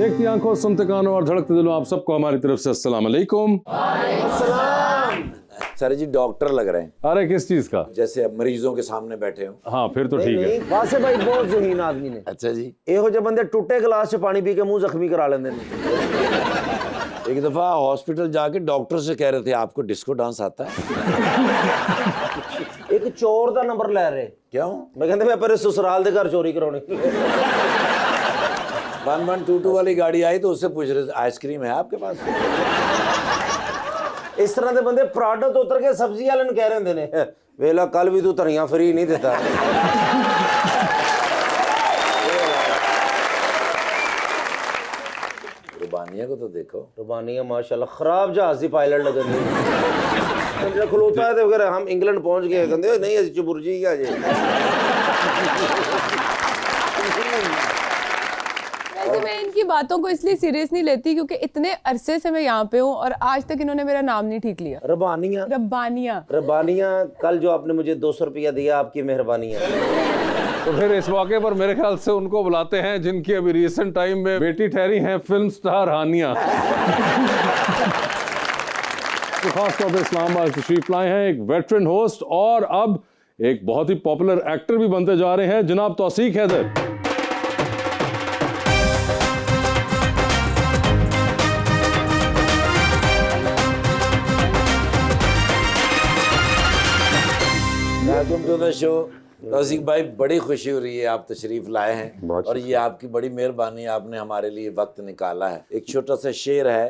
देखती आंखों, सुनते कानों और धड़कते दिलों, आप सबको हमारी तरफ से अस्सलाम वालेकुम। सर जी डॉक्टर लग रहे हैं। अरे किस चीज का? जैसे मरीजों के सामने बैठे हो। हाँ फिर तो ठीक है। वासे भाई बहुत जहीन आदमी ने। अच्छा जी। ਇਹੋ ਜਿਹੇ ਬੰਦੇ ਟੁੱਟੇ ਗਲਾਸ 'ਚ ਪਾਣੀ ਪੀ ਕੇ ਮੂੰਹ ਜ਼ਖਮੀ ਕਰਾ ਲੈਂਦੇ ਨੇ। एक दफा हॉस्पिटल जाके डॉक्टर से कह रहे थे आपको डिस्को डांस आता है? ਇੱਕ ਚੋਰ ਦਾ ਨੰਬਰ ਲੈ ਰਹੇ। क्यों? ਮੈਂ ਕਹਿੰਦੇ ਮੈਂ ਪਰ ससुराल ਦੇ ਘਰ चोरी कराਉਣੀ। 1122 वाली गाड़ी आई तो उससे पूछ रहे थे आइसक्रीम है आपके पास? ਇਸ ਤਰ੍ਹਾਂ ਦੇ ਬੰਦੇ ਪ੍ਰਾਡੋ ਤੋਂ ਉਤਰ ਕੇ ਸਬਜ਼ੀ ਵਾਲੇ ਨੂੰ ਕਹਿ ਰਹੇ ਹੁੰਦੇ ਨੇ ਵੇਲਾ ਕੱਲ ਵੀ ਤੂੰ ਧਨੀਆ ਫਰੀ ਨਹੀਂ ਦਿੱਤਾ। रुबानिया को तो देखो। रुबानिया माशाल्लाह खराब जहाज की पायलट लग रही है। खलोता है तो अगर हम इंग्लैंड पहुंच गए कहते नहीं अस चबुरजी क्या जे। वैसे मैं इनकी बातों को इसलिए सीरियस नहीं लेती क्योंकि इतने अरसे से मैं यहाँ पे हूँ और आज तक इन्होंने मेरा नाम नहीं ठीक लिया। रबानिया रब्बानिया। रबानिया कल जो आपने मुझे 200 रुपया दिया आपकी मेहरबानी है। तो फिर इस मौके पर मेरे ख्याल से उनको बुलाते हैं जिनकी अभी रिसेंट टाइम में बेटी ठहरी हैं, फिल्म स्टार हानिया। तो खासतौर पर इस्लामाबाद तशरीफ लाए हैं एक वेटरन होस्ट और अब एक बहुत ही पॉपुलर एक्टर भी बनते जा रहे हैं, जनाब Tauseeq Haider. Welcome to the show. Tauseeq भाई बड़ी खुशी हो रही है आप तशरीफ लाए हैं और ये आपकी बड़ी मेहरबानी, आपने हमारे लिए वक्त निकाला है। एक छोटा सा शेर है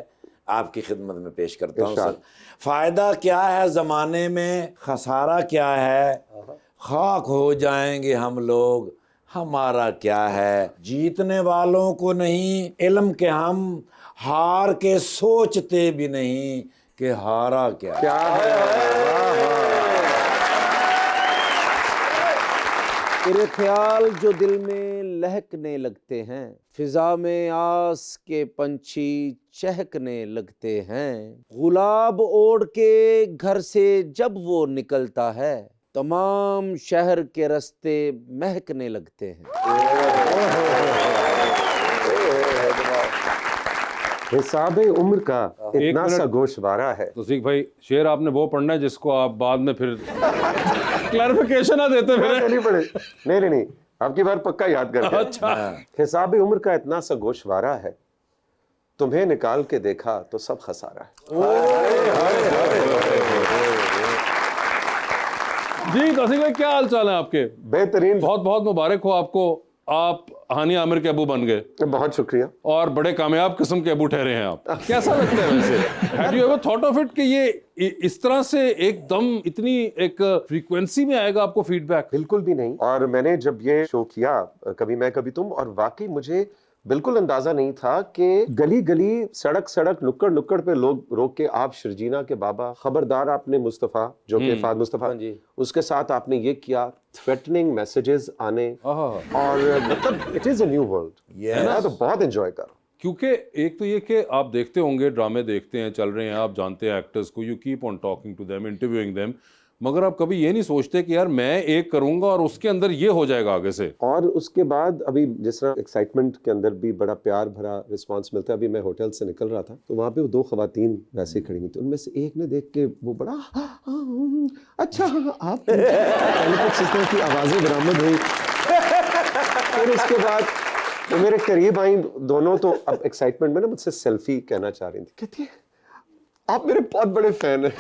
आपकी खिदमत में पेश करता हूँ सर। फायदा क्या है ज़माने में, खसारा क्या है, खाक हो जाएंगे हम लोग, हमारा क्या है। जीतने वालों को नहीं इल्म के हम, हार के सोचते भी नहीं कि हारा क्या है। तेरे ख्याल जो दिल में लहकने लगते हैं, फिजा में आस के पंछी चहकने लगते हैं। गुलाब ओढ़ के घर से जब वो निकलता है, तमाम शहर के रास्ते महकने लगते हैं। हिसाबे उम्र का इतना सा गोशवारा है। तौसीक भाई शेर आपने वो पढ़ना है जिसको आप बाद में फिर क्लैरिफिकेशन ना देते फिर। नहीं पड़े। नहीं आपकी बार पक्का याद करके। अच्छा। हिसाबे उम्र का इतना सा गोशवारा है, तुम्हें निकाल के देखा तो सब खसारा है। जी तौसीक भाई क्या हाल चाल है आपके? बेहतरीन। बहुत बहुत मुबारक हो आपको, आप हानिया आमिर के अबू बन गए। बहुत शुक्रिया। और बड़े कामयाब किस्म के अबू ठहरे हैं आप। कैसा लगता है वैसे? Have you ever thought of it कि ये इस तरह से एकदम इतनी एक फ्रीक्वेंसी में आएगा आपको फीडबैक? बिल्कुल भी नहीं। और मैंने जब ये शो किया कभी मैं कभी तुम, और वाकई मुझे बिल्कुल अंदाजा नहीं था कि गली गली सड़क सड़क नुक्कड़ नुक्कड़ पे लोग रोक के आप शर्जीना के बाबा, खबरदार आपने मुस्तफ़ा जो कि फाद मुस्तफ़ा जी, उसके साथ आपने ये किया, थ्रेटनिंग मैसेजेस आने, और मतलब it is a new world. मैं तो बहुत एंजॉय कर रहा हूं। क्योंकि एक तो ये कि आप देखते होंगे, ड्रामे देखते हैं, चल रहे हैं, आप जानते हैं एक्टर्स को, you keep on talking to them, interviewing them, मगर आप कभी ये नहीं सोचते कि यार मैं एक करूंगा और उसके अंदर ये हो जाएगा आगे से। और उसके बाद अभी जिस तरह एक्साइटमेंट के अंदर भी बड़ा प्यार भरा रिस्पांस मिलता है। अभी मैं होटल से निकल रहा था तो वहाँ पे वो दो खवातीन वैसे ही खड़ी हुई थी, उनमें से एक ने देख के वो बड़ा अच्छा आप इस तरह की आवाज़ें बरामद हुई। फिर उसके बाद वो मेरे करीब आई दोनों, तो अब एक्साइटमेंट में ना मुझसे सेल्फी कहना चाह रही थी। कहती है आप मेरे बहुत बड़े फैन हैं।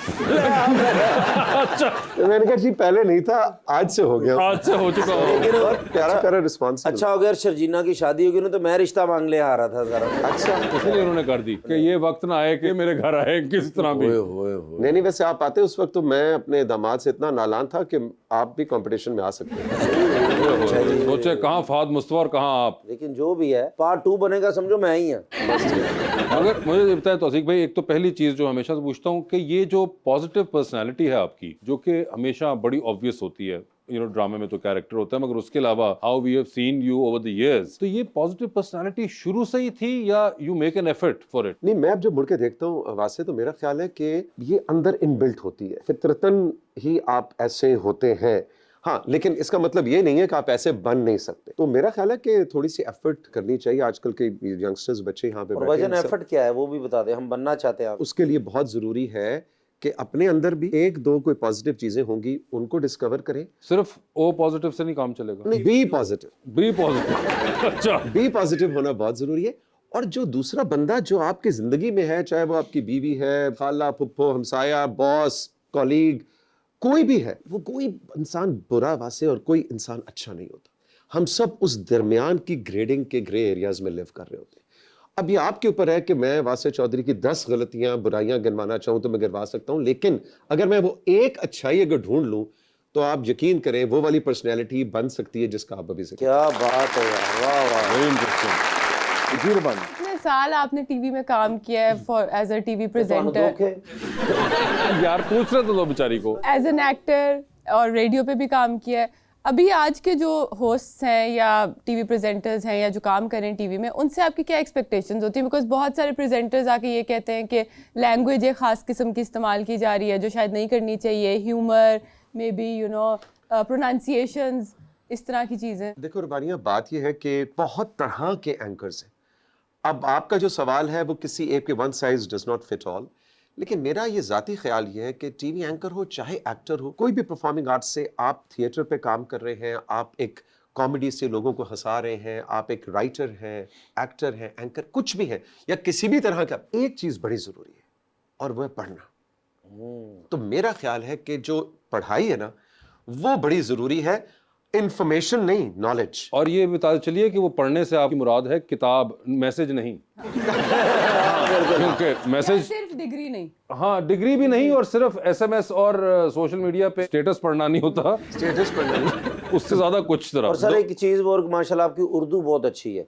अच्छा। तो मैंने कहा जी पहले नहीं था, आज से हो गया, आज से हो चुका हो। प्यारा प्यारा रिस्पॉन्स। अच्छा अगर शर्जीना की शादी होगी ना तो मैं रिश्ता मांग ले आ रहा था जरा। अच्छा इसलिए उन्होंने कर दी कि ये वक्त ना आए कि मेरे घर आए किस तरह भी। नहीं वैसे आप आते उस वक्त तो मैं अपने दामाद से इतना नालान था कि आप भी कंपटीशन में आ सकते हैं। सोचे कहाँ फाद मुस्तफा और कहाँ आप। लेकिन जो भी है पार्ट 2 बनेगा समझो मैं ही है। अगर मुझे ये बताया तौसीक भाई, एक तो पहली चीज जो हमेशा से पूछता हूँ कि ये जो पॉजिटिव पर्सनालिटी है आपकी, जो कि हमेशा बड़ी ऑब्वियस होती है, ड्रामे में तो कैरेक्टर होता है, मगर उसके अलावा how we have seen you over the years, तो ये पॉजिटिव पर्सनालिटी शुरू से ही थी या you make an effort for it? नहीं, मैं अब जब मुड़ के देखता हूँ वासे, तो मेरा ख्याल है कि ये अंदर इनबिल्ट होती है, फितरतन ही आप ऐसे होते हैं। हाँ, लेकिन इसका मतलब ये नहीं है कि आप ऐसे बन नहीं सकते। तो मेरा ख्याल है कि थोड़ी सी एफर्ट करनी चाहिए। आजकल के यंगस्टर्स बच्चे यहाँ पे और बैठे वजन हैं, एफर्ट क्या है वो भी बता दें, हम बनना चाहते हैं आप। उसके लिए बहुत जरूरी है कि अपने अंदर भी एक दो कोई पॉजिटिव चीजें होंगी, उनको डिस्कवर करें। सिर्फ ओ पॉजिटिव से नहीं काम चलेगा, नहीं, बी पॉजिटिव, बी पॉजिटिव। अच्छा, बी पॉजिटिव होना बहुत जरूरी है। और जो दूसरा बंदा जो आपकी जिंदगी में है, चाहे वो आपकी बीवी है, खाला, फुप्पो, हमसाया, बॉस, कॉलीग, कोई भी है, वो कोई इंसान बुरा वासे और कोई इंसान अच्छा नहीं होता। हम सब उस दरमियान की ग्रेडिंग के ग्रे एरियाज में लिव कर रहे होते हैं। अब ये आपके ऊपर है कि मैं वासे चौधरी की 10 गलतियां, बुराइयां गिनवाना चाहूं तो मैं गिनवा सकता हूं, लेकिन अगर मैं वो एक अच्छाई अगर ढूंढ लूं तो आप यकीन करें वो वाली पर्सनैलिटी बन सकती है जिसका आप अभी जिक्र। क्या बात है यार, वाह वाह। Very interesting. जी रुबानी, इतने साल आपने टीवी में काम किया है for as a TV presenter, यार पूछ रहे तो दो बेचारी को। एज एन एक्टर, और रेडियो पे भी काम किया है। अभी आज के जो होस्ट्स हैं या टीवी प्रेजेंटर्स हैं या जो काम कर रहे हैं टीवी में, उनसे आपकी क्या एक्सपेक्टेशंस होती हैं? बिकॉज बहुत सारे प्रेजेंटर्स आके ये कहते हैं कि लैंग्वेज एक ख़ास किस्म की इस्तेमाल की जा रही है जो शायद नहीं करनी चाहिए, humour, may be you know pronunciations, इस तरह की चीज़ें। देखो रुबानिया, बात यह है कि बहुत तरह के एंकर्स हैं। अब आपका जो सवाल है वो किसी एक के one size does not fit all, लेकिन मेरा ये ज़ाती ख्याल ये है कि टीवी एंकर हो चाहे एक्टर हो, कोई भी परफॉर्मिंग आर्ट से, आप थिएटर पे काम कर रहे हैं, आप एक कॉमेडी से लोगों को हंसा रहे हैं, आप एक राइटर हैं, एक्टर हैं, एंकर कुछ भी है या किसी भी तरह का, एक चीज़ बड़ी ज़रूरी है और वह है पढ़ना। तो मेरा ख्याल है कि जो पढ़ाई है ना वो बड़ी ज़रूरी है, इंफॉर्मेशन नहीं, नॉलेज। और ये बता चलिए कि वो पढ़ने से आपकी मुराद है किताब, मैसेज नहीं। क्योंकि मैसेज सिर्फ डिग्री नहीं, हाँ डिग्री भी नहीं, और सिर्फ एसएमएस और सोशल मीडिया पे स्टेटस पढ़ना नहीं होता, स्टेटस पर नहीं। उससे ज्यादा कुछ तरह। और सर एक चीज़ और, माशाल्लाह आपकी उर्दू बहुत अच्छी है,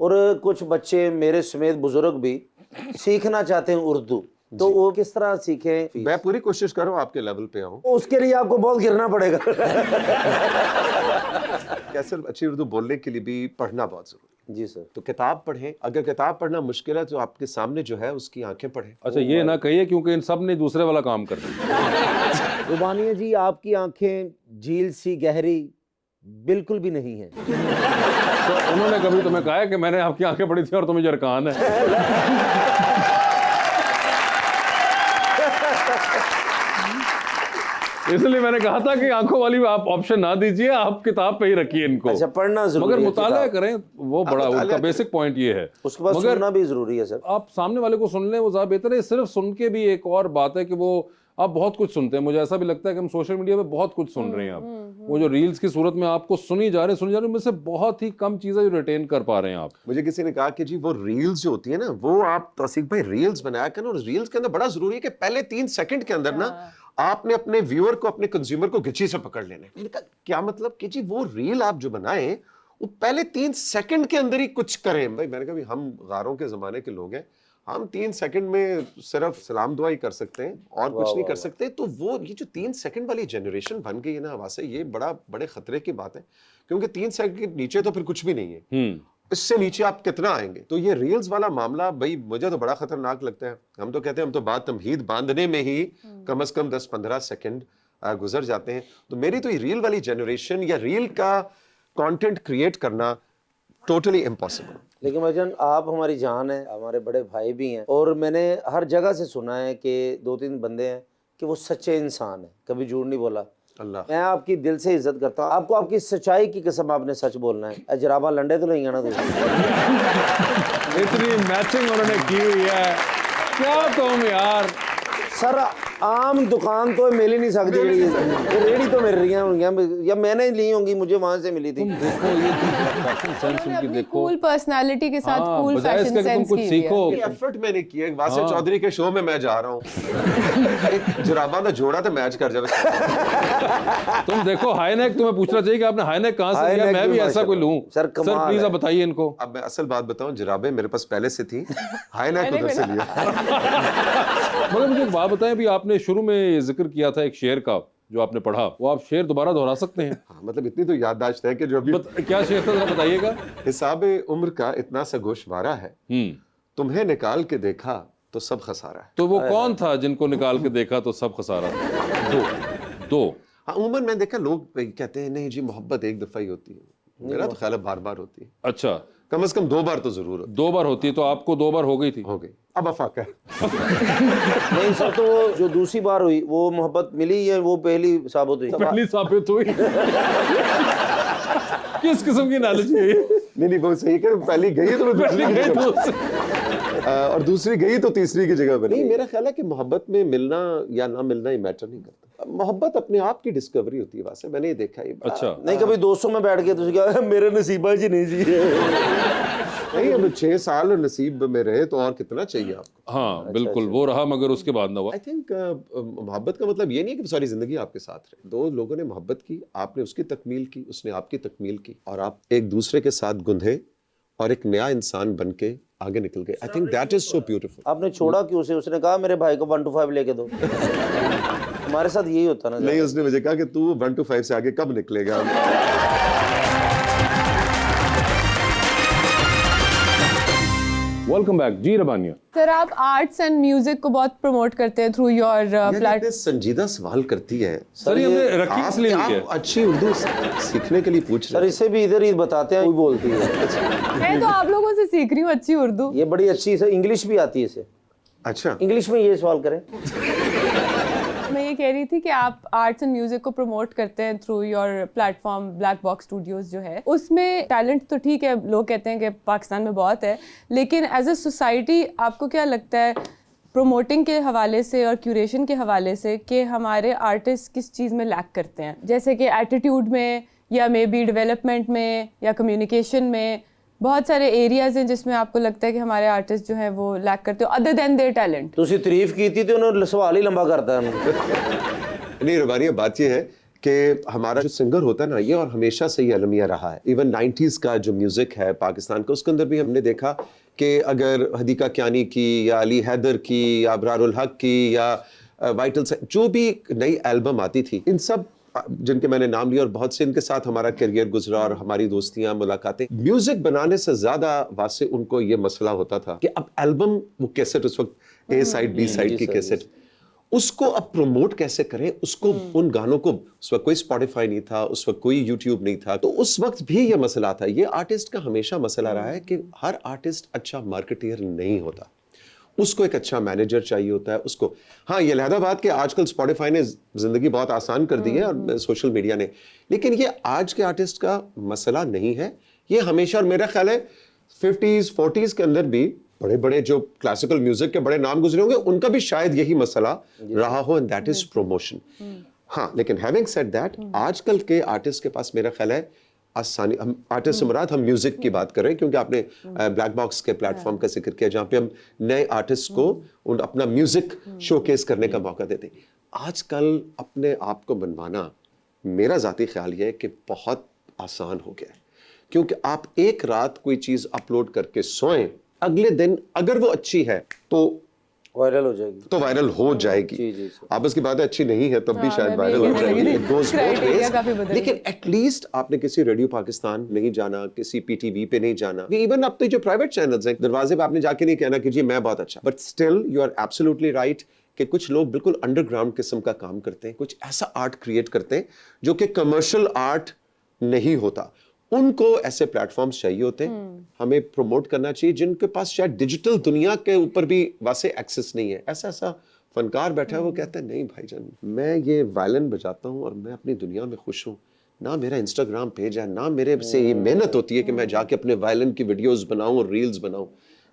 और कुछ बच्चे मेरे समेत बुजुर्ग भी सीखना चाहते हैं उर्दू, तो वो किस तरह सीखें? मैं पूरी कोशिश कर रहा हूँ आपके लेवल पे आऊँ। उसके लिए आपको बहुत गिरना पड़ेगा। कैसे अच्छी उर्दू बोलने के लिए भी पढ़ना बहुत जरूरी है। जी सर। तो किताब पढ़ें, अगर किताब पढ़ना मुश्किल है तो आपके सामने जो है उसकी आंखें पढ़ें। अच्छा ये ना कहिए क्योंकि इन सब ने दूसरे वाला काम कर दिया। रुबानिया जी, आपकी आंखें झील सी गहरी बिल्कुल भी नहीं है। तो उन्होंने कभी तुम्हें कहा है कि मैंने आपकी आंखें पढ़ी थी और तुम्हें जरकान है? इसलिए मैंने कहा था कि आंखों वाली आप ऑप्शन ना दीजिए, आप किताब पे ही रखिए इनको। अच्छा, पढ़ना जरूरी मगर है, मुताला किताब। करें, वो बड़ा उनका बेसिक पॉइंट ये है। उसके बाद मगर सुनना भी जरूरी है सर। आप सामने वाले को सुन लें वो ज़्यादा बेहतर है। सिर्फ सुन के भी एक और बात है कि वो आप बहुत कुछ सुनते हैं। मुझे ऐसा भी लगता है कि हम सोशल मीडिया पे बहुत कुछ सुन रहे हैं। आप वो जो रील्स की सूरत में आपको सुनी जा रहे हैं, उनमें से बहुत ही कम चीज़ें जो रिटेन कर पा रहे हैं आप। मुझे किसी ने कहा कि जी वो रील्स जो होती है ना, वो आप तौसीक भाई रील्स बनाया करें, और रील्स के अंदर बड़ा जरूरी है कि पहले 3 सेकंड के अंदर ना आपने अपने व्यूअर को, अपने कंज्यूमर को गिच्ची से पकड़ लेना है। मैंने कहा क्या मतलब कि जी वो रील आप जो बनाएं वो पहले 3 सेकंड के अंदर ही कुछ करें। भाई मैंने कहा भी हम गारों के जमाने के लोग हैं, हम 3 सेकंड में सिर्फ सलाम दुआ ही कर सकते हैं और कुछ नहीं कर सकते। तो वो ये जो 3 सेकंड वाली जनरेशन बन गई है ना हवा से, ये बड़े खतरे की बात है, क्योंकि 3 सेकंड के नीचे तो फिर कुछ भी नहीं है। इससे नीचे आप कितना आएंगे? तो ये रील्स वाला मामला भाई मुझे तो बड़ा खतरनाक लगता है। हम तो कहते हैं हम तो बात तमहीद बांधने में ही कम से कम 10-15 सेकंड गुजर जाते हैं। तो मेरी तो ये रील वाली जनरेशन या रील का कंटेंट क्रिएट करना टोटली इम्पॉसिबल। लेकिन भाईजान आप हमारी जान है, हमारे बड़े भाई भी हैं, और मैंने हर जगह से सुना है कि 2-3 बंदे हैं कि वो सच्चे इंसान है, कभी झूठ नहीं बोला। अल्लाह, मैं आपकी दिल से इज्जत करता हूँ। आपको आपकी सच्चाई की कसम आपने सच बोलना है। जराबा लंडे तो नहीं है ना तुम? इतनी मैचिंग उन्होंने की हुई है, क्या तुम यार। सर आम दुकान तो मिल ही नहीं सकती, ये रेडी तो मिल रही हैं या मैंने ली होंगी, मुझे वहां से मिली थी। देखो ये फैशन सेंस उनकी देखो, कूल पर्सनालिटी के साथ हाँ, कूल बजाय फैशन इसके कि तुम सेंस कुछ की हुई है। सीखो। एफर्ट मैंने किया। वासिफ चौधरी के शो में मैं जा रहा हूँ, एक जुराबा का जोड़ा तो मैच कर जाए। तुम देखो हाई नेक, तुम्हें पूछना चाहिए कि आपने हाई नेक कहाँ से लिया, मैं भी ऐसा कोई लूं। सर कमाल प्लीज है। आप बताइए इनको। अब मैं असल बात बताऊं, जुराबे मेरे पास पहले से थी, हाई नेक उधर से लिया। मगर मुझे एक बात बताएं, अभी आपने शुरू में जिक्र किया था एक शेर का जो आपने पढ़ा, वो आप शेर दोबारा दोहरा सकते हैं? हाँ, मतलब इतनी तो याददाश्त है कि जो अभी क्या शेर था, जरा बताइएगा। हिसाबे उम्र का इतना सा गोशवारा है, तुम्हें निकाल के देखा तो सब खसारा है। तो वो कौन था जिनको निकाल के देखा तो सब खसारा था? दो हाँ, उमूमन मैंने देखा लोग कहते हैं नहीं जी मोहब्बत एक दफा ही होती है, मेरा तो ख्याल है बार बार होती है, अच्छा, कम से कम 2 बार तो जरूर होती 2 बार होती है, तो आपको 2 बार हो गई थी? हो गई। अब अफाक है नहीं सर, तो वो जो दूसरी बार हुई वो मोहब्बत मिली या वो पहली साबित हुई? पहली साबित हुई। किस किस्म की नॉलेज है ये? नहीं वो सही कह, पहली गई तो दूसरी की जगह और दूसरी गई तो तीसरी की जगह बनी। नहीं, मेरा ख्याल है कि मोहब्बत में मिलना या ना मिलना ही मैटर नहीं करता, मोहब्बत अपने आप की डिस्कवरी होती है। वैसे मैंने ये देखा है। अच्छा, नहीं कभी दोस्तों में बैठ के तुझे क्या मेरे नसीबा जी नहीं जी नहीं, अब 6 साल नसीब में रहे तो और कितना चाहिए आपको। हाँ बिल्कुल, वो रहा मगर उसके बाद ना हुआ। आई थिंक मोहब्बत का मतलब ये नहीं है कि सारी जिंदगी आपके साथ रहे। 2 लोगों ने मोहब्बत की, आपने उसकी तकमील की, उसने आपकी तकमील की, और आप एक दूसरे के साथ गुंधे और एक नया इंसान बन के आगे निकल गए। I think that is so beautiful. आपने छोड़ा क्यों उसे? उसने कहा मेरे भाई को 1 to 5 लेके दो। हमारे साथ यही होता ना। नहीं, उसने मुझे कहा कि तू 1 to 5 से आगे कब निकलेगा। वेलकम बैक जी रबानिया। सर आप आर्ट्स एंड म्यूजिक को बहुत प्रमोट करते हैं थ्रू योर प्लेटफॉर्म। संजीदा सवाल करती है सर, ये हमने रखी इसलिए नहीं है। आप अच्छी उर्दू सीखने के लिए पूछ सर रहे इसे भी इधर ही बताते हैं, कोई बोलती है। मैं तो आप लोगों से सीख रही हूँ अच्छी उर्दू। ये बड़ी अच्छी सर, इंग्लिश भी आती है इसे। अच्छा, इंग्लिश में ये सवाल करें। मैं ये कह रही थी कि आप आर्ट्स एंड म्यूजिक को प्रमोट करते हैं through your platform black box studios जो है, उसमें टैलेंट तो ठीक है, लोग कहते हैं कि पाकिस्तान में बहुत है, लेकिन एज अ सोसाइटी आपको क्या लगता है प्रोमोटिंग के हवाले से और क्यूरेशन के हवाले से कि हमारे आर्टिस्ट किस चीज़ में लैक करते हैं? जैसे कि एटीट्यूड में, या मे बी डेवलपमेंट में, या कम्युनिकेशन में, बहुत सारे एरियाज हैं जिसमें आपको लगता है कि हमारे आर्टिस्ट जो हैं वो लैक करते हो अदर देन देयर टैलेंट। तो उसी तारीफ की थी तो उन्होंने सवाल ही लंबा करता है। नहीं रबानिया, बात ये है कि हमारा जो सिंगर होता है ना, ये और हमेशा से ही अलमिया रहा है। इवन 90s का जो म्यूजिक है पाकिस्तान का, उसके अंदर भी हमने देखा कि अगर हदीका कियानी की या अली हैदर की या अबरारुल हक की या वाइटल से जो भी नई एल्बम आती थी, इन सब जिनके मैंने नाम लिया और बहुत से इनके साथ हमारा करियर गुजरा और हमारी दोस्तियां मुलाकातें, म्यूजिक बनाने से ज्यादा वासे उनको ये मसला होता था कि अब एल्बम, वो कैसेट उस वक्त ए साइड बी साइड की कैसेट, उसको अब प्रमोट कैसे करें, उसको उन गानों को, उस वक्त कोई स्पॉटिफाई नहीं था, उस वक्त कोई यूट्यूब नहीं था, तो उस वक्त भी ये मसला था। ये आर्टिस्ट का हमेशा मसला रहा है कि हर आर्टिस्ट अच्छा मार्केटियर नहीं होता, उसको एक अच्छा मैनेजर चाहिए होता है उसको। हाँ, ये अलहदा बात कि आजकल स्पॉटिफाई ने जिंदगी बहुत आसान कर दी है और सोशल मीडिया ने, लेकिन ये आज के आर्टिस्ट का मसला नहीं है। ये हमेशा, और मेरा ख्याल है 50s 40s के अंदर भी बड़े बड़े जो क्लासिकल म्यूजिक के बड़े नाम गुजरे होंगे, उनका भी शायद यही मसला रहा हो, एंड दैट इज प्रमोशन। हाँ, लेकिन हैविंग सेड दैट, आजकल के आर्टिस्ट के पास मेरा ख्याल है आसानी, हम आर्टिस्ट से मुराद हम म्यूजिक की बात कर रहे हैं, क्योंकि आपने ब्लैक बॉक्स के प्लेटफॉर्म का जिक्र किया जहाँ पे हम नए आर्टिस्ट को उन अपना म्यूजिक शोकेस करने का मौका देते हैं। आजकल अपने आप को बनवाना, मेरा जाती ख्याल ये है कि बहुत आसान हो गया है, क्योंकि आप एक रात कोई चीज अपलोड करके सोएं, अगले दिन अगर वो अच्छी है तो वायरल हो जाएगी, तो वायरल हो जाएगी। जी जी सर। आप इसकी बात है अच्छी नहीं है तब भी शायद मैं भी वायरल यही हो कह रही जाएगी। थी। It goes both Criteria ways। काफी बदल लेकिन एटलीस्ट आपने किसी रेडियो पाकिस्तान नहीं जाना, किसी पीटीवी पे नहीं जाना, इवन अब तो जो प्राइवेट चैनल्स हैं, दरवाजे पे आपने जाके नहीं कहना कि जी मैं बहुत अच्छा, but still you are absolutely right कि कुछ लोग बिल्कुल अंडरग्राउंड किस्म का काम करते हैं, कुछ ऐसा आर्ट क्रिएट करते हैं जो कि कमर्शियल आर्ट नहीं होता। उनको ऐसे प्लेटफॉर्म्स चाहिए होते हैं, हमें प्रमोट करना चाहिए जिनके पास शायद डिजिटल दुनिया के ऊपर भी वासे एक्सेस नहीं है। ऐसा ऐसा फनकार बैठा है, वो कहता है नहीं भाईजान, मैं ये वायलिन बजाता हूँ और मैं अपनी दुनिया में खुश हूँ, ना मेरा इंस्टाग्राम पेज है, ना मेरे से ये मेहनत होती है कि मैं जाके अपने वायलिन की वीडियोस बनाऊं और रील्स बनाऊं।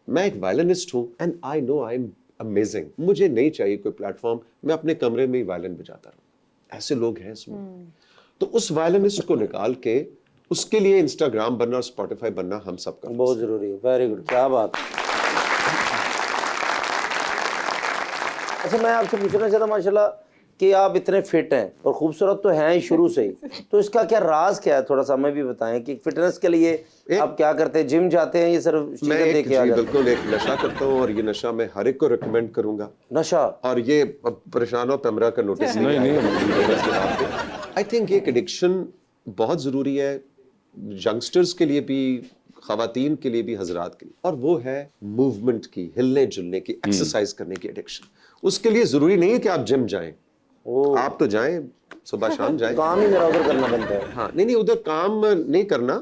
मैं एक वायलिनिस्ट हूँ and I know I am amazing. मुझे नहीं चाहिए कोई प्लेटफॉर्म, मैं अपने कमरे में ही वायलिन बजाता रहूं। ऐसे लोग हैं इसमें। तो उस वायलिनिस्ट को निकाल के उसके लिए इंस्टाग्राम बनना और स्पॉटिफाई बनना हम सबका बहुत जरूरी है। वेरी गुड, क्या बात। अच्छा, मैं आपसे पूछना चाहता माशाल्लाह कि आप इतने फिट हैं और खूबसूरत तो हैं ही शुरू से ही, तो इसका क्या राज क्या है, थोड़ा सा हमें भी बताएं कि फिटनेस के लिए आप क्या करते हैं? जिम जाते हैं, ये सिर्फ चीजें देख के आ जाते हैं? बिल्कुल एक नशा करता हूँ और ये नशा मैं हर एक को रिकमेंड करूंगा। नशा? और ये परेशान हो पैमरा का नोटिस नहीं। आई थिंक एक एडिक्शन बहुत जरूरी है यंगस्टर्स के लिए भी, खवातीन के लिए भी, हजरात के लिए, और वो है मूवमेंट की, हिलने जुलने की, एक्सरसाइज करने की एडिक्शन। उसके लिए जरूरी नहीं है कि आप जिम जाएं, आप तो जाएं, सुबह शाम जाएं। काम ही मेरा उधर करना बनता है। हाँ, नहीं उधर काम नहीं करना,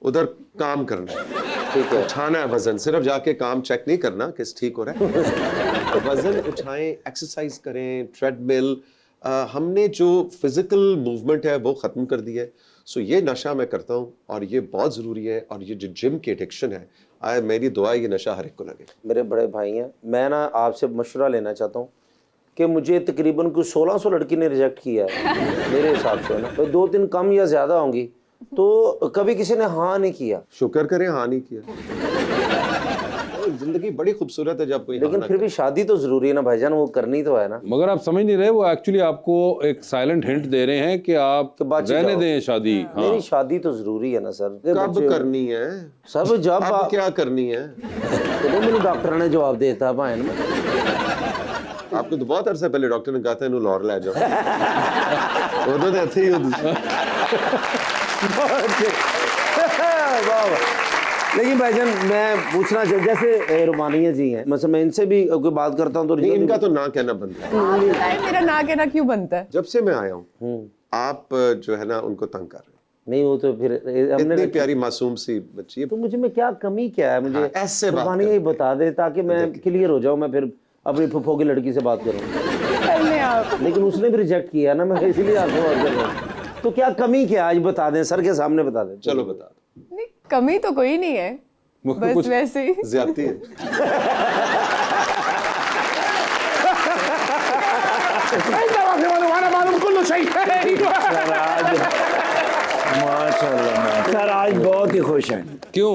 उधर काम करना है। ठीक है। उठाना है वजन, सिर्फ जाके काम चेक नहीं करना कि ठीक हो रहा है। तो वजन उठाएं, एक्सरसाइज करें, ट्रेडमिल। हमने जो फिजिकल मूवमेंट है वो खत्म कर दी है। सो ये नशा मैं करता हूँ और ये बहुत ज़रूरी है। और ये जो जिम की एडिक्शन है, मेरी दुआ है ये नशा हर एक को लगे। मेरे बड़े भाई हैं, मैं ना आपसे मशवरा लेना चाहता हूँ कि मुझे तकरीबन कुछ 1600 लड़की ने रिजेक्ट किया है मेरे हिसाब से ना, तो 2-3 कम या ज़्यादा होंगी, तो कभी किसी ने हाँ नहीं किया। शुक्र करें हाँ नहीं किया। जिंदगी बड़ी खूबसूरत है जब कोई लेकिन फिर भी शादी तो ज़रूरी है ना भाईजान, वो करनी तो है ना। मगर आप समझ नहीं रहे, वो एक्चुअली आपको एक साइलेंट हिंट दे रहे हैं कि आप तो बातचीत रहने जाओ। दें शादी। हाँ, मेरी शादी तो ज़रूरी है ना सर। कब करनी है, सब जब अब क्या करनी है? तो मैंने डॉक्टर ने जवाब देता भाई में। आपको तो बहुत अरसे पहले डॉक्टर ने कहा था इन्हों लाहौर ले जाओ। वो तो ऐसे ही लेकिन भाईजान मैं पूछना चाहूँ, जैसे रुमानिया जी हैं, मतलब मैं इनसे भी कोई बात करता हूँ तो नहीं, इनका तो ना कहना बनता है। आप बताएं, मेरा ना कहना क्यों बनता है? जब से मैं आया हूँ आप जो है ना उनको तंग कर रहे हैं। नहीं, वो तो फिर हमने इतनी प्यारी मासूम सी बच्ची है। तो मुझे में क्या कमी क्या है, मुझे हाँ, ऐसे बात रुमानिया ही बता दे ताकि मैं क्लियर हो जाऊँ, मैं फिर अपनी फुफ्फो की लड़की से बात करूँ। कर लें आप। लेकिन उसने भी रिजेक्ट किया ना, मैं इसलिए आपसे बात कर रहा हूँ। तो क्या कमी क्या है आज बता दें, सर के सामने बता दें। चलो बता दो। नहीं, कमी तो कोई नहीं है, बस कुछ वैसे ही। ज्यादती है। माशाल्लाह। सर आज बहुत ही खुश हैं। क्यों?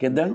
किदन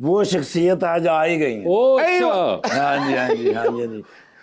वो शख्सियत आज आ ही गई है। ओ अच्छा। हाँ जी हाँ जी हाँ जी हाँ जी,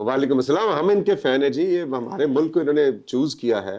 वालेकुम अस्सलाम। हम इनके फैन है जी, ये हमारे मुल्क को इन्होंने चूज किया है।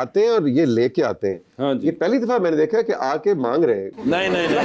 आते हैं और ये लेके आते हैं। हाँ जी। ये पहली दफा मैंने देखा कि आके मांग रहे हैं। नहीं नहीं नहीं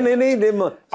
नहीं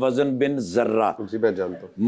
वजन बिन जर्रा। जी मैं जानता हूँ,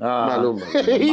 मालूम है।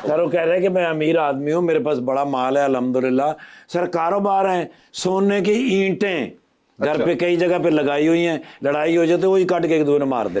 सर वो कह रहे हैं कि मैं अमीर आदमी हूँ, मेरे पास बड़ा माल है अल्हम्दुलिल्लाह। सर कारोबार है, सोने की ईंटें घर पे कई जगह पे लगाई हुई हैं, लड़ाई हो जाती है वही काट के एक दूसरे ने मार दें।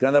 कहता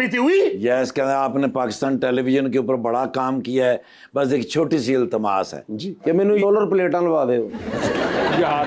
BTV यस कहता आपने पाकिस्तान टेलीविजन के ऊपर बड़ा काम किया है, बस एक छोटी सी इल्तमास है कि मैंने सोलर प्लेटां लवा दे। यार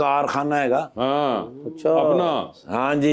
कारखाना हैगा। हाँ अच्छा। अपना। हाँ जी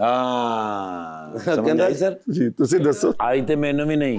हाँ समझ आई सर, जी तुसी दसो। आई तो मैनू भी नहीं।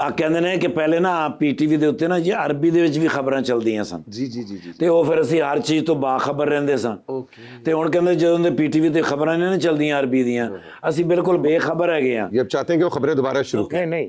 ਆ ਕਹਿੰਦੇ ਨੇ ਕਿ ਪਹਿਲੇ ਨਾ ਪੀਟੀਵੀ ਦੇ ਉੱਤੇ ਨਾ ਜੀ ਅਰਬੀ ਦੇ ਵਿੱਚ ਵੀ ਖਬਰਾਂ ਚੱਲਦੀਆਂ ਸਨ जी जी जी जी। ਤੇ ਉਹ ਫਿਰ ਅਸੀਂ ਹਰ ਚੀਜ਼ ਤੋਂ ਬਾਖਬਰ ਰਹਿੰਦੇ ਸਾਂ। ਤੇ ਹੁਣ ਕਹਿੰਦੇ ਜਦੋਂ ਦੇ ਪੀਟੀਵੀ ਤੇ ਖਬਰਾਂ ਨੇ ਨਾ ਚੱਲਦੀਆਂ ਅਰਬੀ ਦੀਆਂ, ਅਸੀਂ ਬਿਲਕੁਲ ਬੇਖਬਰ ਹੈਗੇ ਆ। ये अब चाहते हैं कि वो खबरें दोबारा शुरू करें। नहीं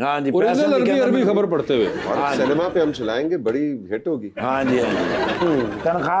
हाँ जी ओरिजिनल पैसे अरबी अरबी खबर पढ़ते हुए। और सिनेमा पे हम चलाएंगे, बड़ी हिट होगी। हाँ जी हाँ जी, तनख्वाह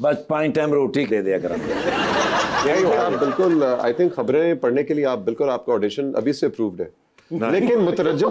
बस 5 टाइम रोटी दे दिया करेंगे। यही आप बिल्कुल आई थिंक खबरें पढ़ने के लिए आप बिल्कुल आपका ऑडिशन अभी से अप्रूव्ड है, लेकिन मुतरजम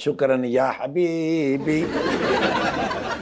शुक्रन या हबीबी।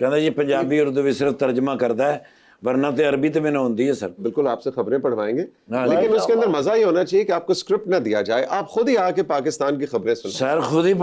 कहता ये पंजाबी उर्दू भी सिर्फ तर्जमा करता है, वरना तो अरबी तो मैंने होती है सर। बिल्कुल आपसे खबरें पढ़वाएंगे, हाँ, लेकिन उसके अंदर मजा ये होना चाहिए कि आपको स्क्रिप्ट ना दिया जाए, आप खुद ही आके पाकिस्तान की खबरें सुनो। सर खुद ही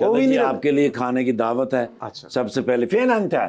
कहता जी आपके लिए खाने की दावत है। अच्छा। सबसे पहले फिर अंत है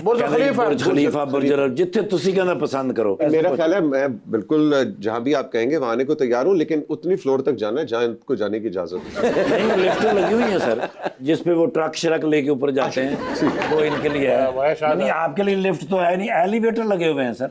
बुर्ज खलीफा बुर्ज खलीफा, बुर्ज अरब, जिथे तुसी कहना पसंद करो। मेरा ख्याल है मैं बिल्कुल जहां भी आप कहेंगे वहां आने को तैयार हूं, लेकिन उतनी फ्लोर तक जाना है जहां इनको जाने की इजाजत है। नहीं, लिफ्ट लगी हुई है सर, जिस पे वो ट्रक शरक लेके ऊपर जाते हैं, वो इनके लिए है। नहीं, आपके लिए लिफ्ट तो है नहीं, एलिवेटर लगे हुए हैं सर।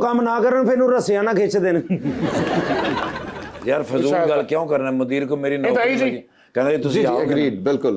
ਕੰਮ ਨਾ ਕਰਨ ਫਿਰ ਨੂੰ ਰੱਸਿਆ ਨਾ ਖਿੱਚ ਦੇਣ। यार फजूल गल क्यों करना, मुदीर को मेरी आई नौकरी जी। लगी। कहना जी तुसी जी आओगे ना। एग्रीड, बिल्कुल।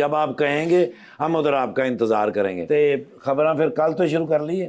जब आप कहेंगे हम उधर आपका इंतजार करेंगे। ते खबरां फिर कल तो शुरू कर ली है।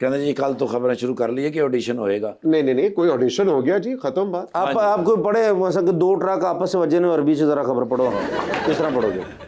कहना जी कल तो खबरें शुरू कर ली है कि ऑडिशन होएगा। नहीं, कोई ऑडिशन हो गया जी, खत्म बात। आप कोई पढ़े मसल दो ट्रक आपस में वजे ने अरबी च जरा खबर पढ़ो, किस तरह पढ़ोगे?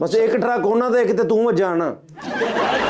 बस एक ट्रक ਉਹਨਾਂ ਦਾ ਇੱਕ ਤੇ ਤੂੰ ਵਜਾ ਨਾ।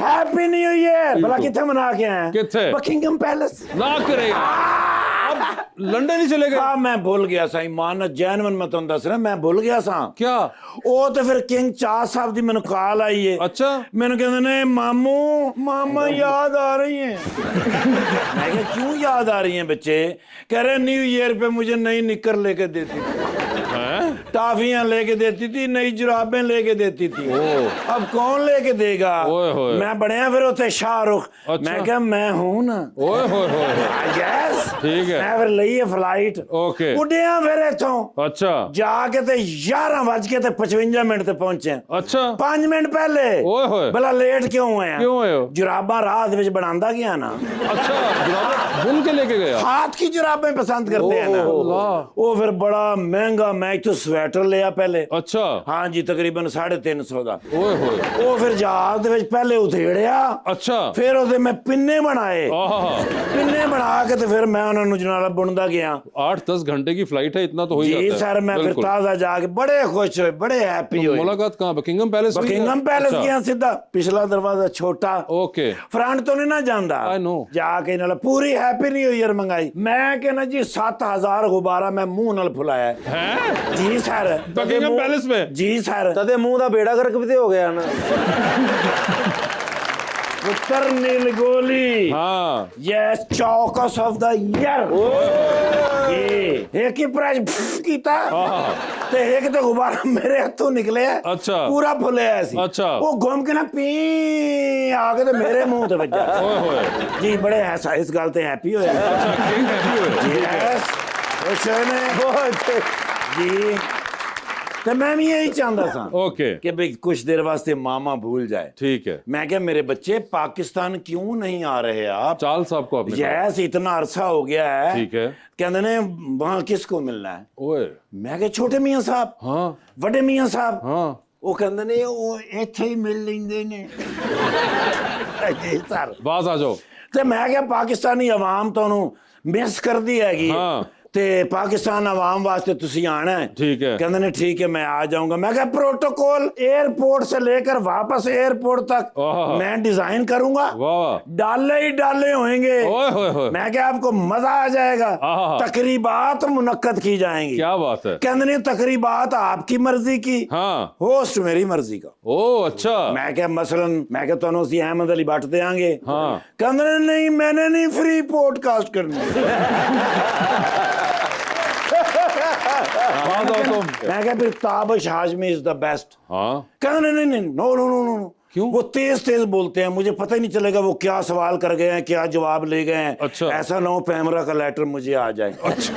Happy new year. भला किथे मना के आए? किथे? Buckingham palace. ना करे अब लंदन ही चले गए। हाँ मैं भूल गया सा, ईमान जैनवन मैं तुम दस रहा, मैं भूल गया सा। क्या? ਉਹ ਤੇ ਫਿਰ ਕਿੰਗ ਚਾਹ ਸਾਹਿਬ ਦੀ ਮੈਨੂੰ ਕਾਲ ਆਈ ਏ। अच्छा ਮੈਨੂੰ ਕਹਿੰਦੇ ਨੇ ਮਾਮੂ ਮਾਮਾ याद आ रही है। मैं क्या क्यों याद आ रही हैं बच्चे? कह रहे न्यू ईयर पे मुझे नई निकर लेके देती थी, टाफियां लेके देती थी, नई जुराबें लेके देती थी। अब कौन लेके देगा? ओए होए। मैं बढ़िया फिर उसे शाहरुख। अच्छा। मैं क्या मैं हूं ना। ओए होए होए। यस ठीक है। मैं फिर ਲਈ फ्लाइट ओके। उड़िया फिर इथों अच्छा जाके ते 11:55 मिनट ਤੇ ਪਹੁੰਚੇ। अच्छा 5 ਮਿੰਟ ਪਹਿਲੇ। ओए होए। भला लेट क्यों हुए हैं? क्यों हुए हो? जुराबा रात ਵਿੱਚ ਬਣਾਉਂਦਾ ਗਿਆ ਨਾ। अच्छा जुराबें बुन के लेके गया। हाथ की जुराबें पसंद करते हैं ना। अल्लाह। वो फिर बड़ा महंगा, मैं तो स्वेटर लिया पहले। अच्छा हाँ जी तकरीबन 350 ਦਾ। ओए होए। ਉਹ ਫਿਰ ਜਹਾਜ਼ ਦੇ ਵਿੱਚ ਪਹਿਲੇ ਉਧੇੜਿਆ, अच्छा ਫਿਰ ਉਹਦੇ ਮੈਂ ਪਿੰਨੇ ਬਣਾਏ। आहा ਪਿੰਨੇ ਬਣਾ ਕੇ ਤੇ ਫਿਰ ਮੈਂ ਉਹਨਾਂ ਨੂੰ ਜਨਾਲਾ ਬੁਣਦਾ ਗਿਆ। 8-10 घंटे की फ्लाइट है, इतना तो हो ही जी जाता है। सर मैं फिर बिल्कुल। ताजा जाके बड़े खुश हुए, बड़े हैप्पी हुए। मुलाकात कहाँ? बकिंगम पैलेस हुई? बकिंगम पैलेस अच्छा। गया सीधा, पिछला दरवाजा छोटा, ओके फ्रंट तो नहीं ना जांदा। I know। जाके नाल पूरी हैप्पी न्यू ईयर मंगाई। मैं कहना जी 7000 गुब्बारा मैं मुंह नाल फुलाया है। हैं? जी सर बकिंगम पैलेस में? जी सर ਤਦੇ ਮੂੰਹ ਦਾ ਬੇੜਾ ਗਰਕ ਵੀ ਤੇ ਹੋ ਗਿਆ ਨਾ। उत्तर नील गोली। हाँ यस चौकस ऑफ द ईयर। एक ही प्राइज कीता ते एक तो गुब्बारा मेरे हाथों निकले। अच्छा। पूरा फुले ऐसी। अच्छा। वो घूम के ना पी आके तो मेरे मुंह ते बजा। ओए होए। जी बड़े ऐसा इस गल ते हैप्पी होए। अच्छा केक हैप्पी हुए। यस खुश होए ने जी। तो मैं भी यही चाहता था ओके कि भाई कुछ देर वास्ते मामा भूल जाए। ठीक है। मैं क्या मेरे बच्चे पाकिस्तान क्यों नहीं आ रहे आप? चाल साहब को आपने कहा। यस इतना अरसा हो गया है। ठीक है। कहते ने वहां किसको मिलना है? ओए मैं क्या छोटे मियां साहब, हाँ बड़े मियां साहब। हाँ वो कहते ने वो इत्थे ही मिल लेंदे ने। जी सर बाज आ जाओ। ते मैं क्या पाकिस्तानी अवाम तो मिस कर दी हैगी। हाँ। ते पाकिस्तान अवाम वास्ते तुसी आना है। ठीक है। कहते ने ठीक है मैं आ जाऊंगा। मैं क्या प्रोटोकॉल एयरपोर्ट से लेकर वापस एयरपोर्ट तक आहा। मैं डिजाइन करूंगा। वाह डाले ही डाले होंगे। ओए होए होए। मैं क्या आपको मजा आ जाएगा। आहा। तकरीबात मुनक्कद की जाएंगी। क्या बात है। कहते ने तकरीबात आपकी मर्जी की, हाँ होस्ट मेरी मर्जी का। ओ अच्छा मैं क्या मसलन मैं क्या तो सी अहमद अली भट्ट देंगे। हाँ। कहते ने नहीं मैंने नहीं फ्री पॉडकास्ट करनी। बाज आओ तुम। मैं क्या फिर Tabish Hashmi is the best. हाँ कहते नहीं नहीं no no no no no. क्यों? वो तेज तेज बोलते हैं, मुझे पता ही नहीं चलेगा वो क्या सवाल कर गए हैं, क्या जवाब ले गए हैं। अच्छा। ऐसा ना हो पैमरा का लेटर मुझे आ जाए। अच्छा।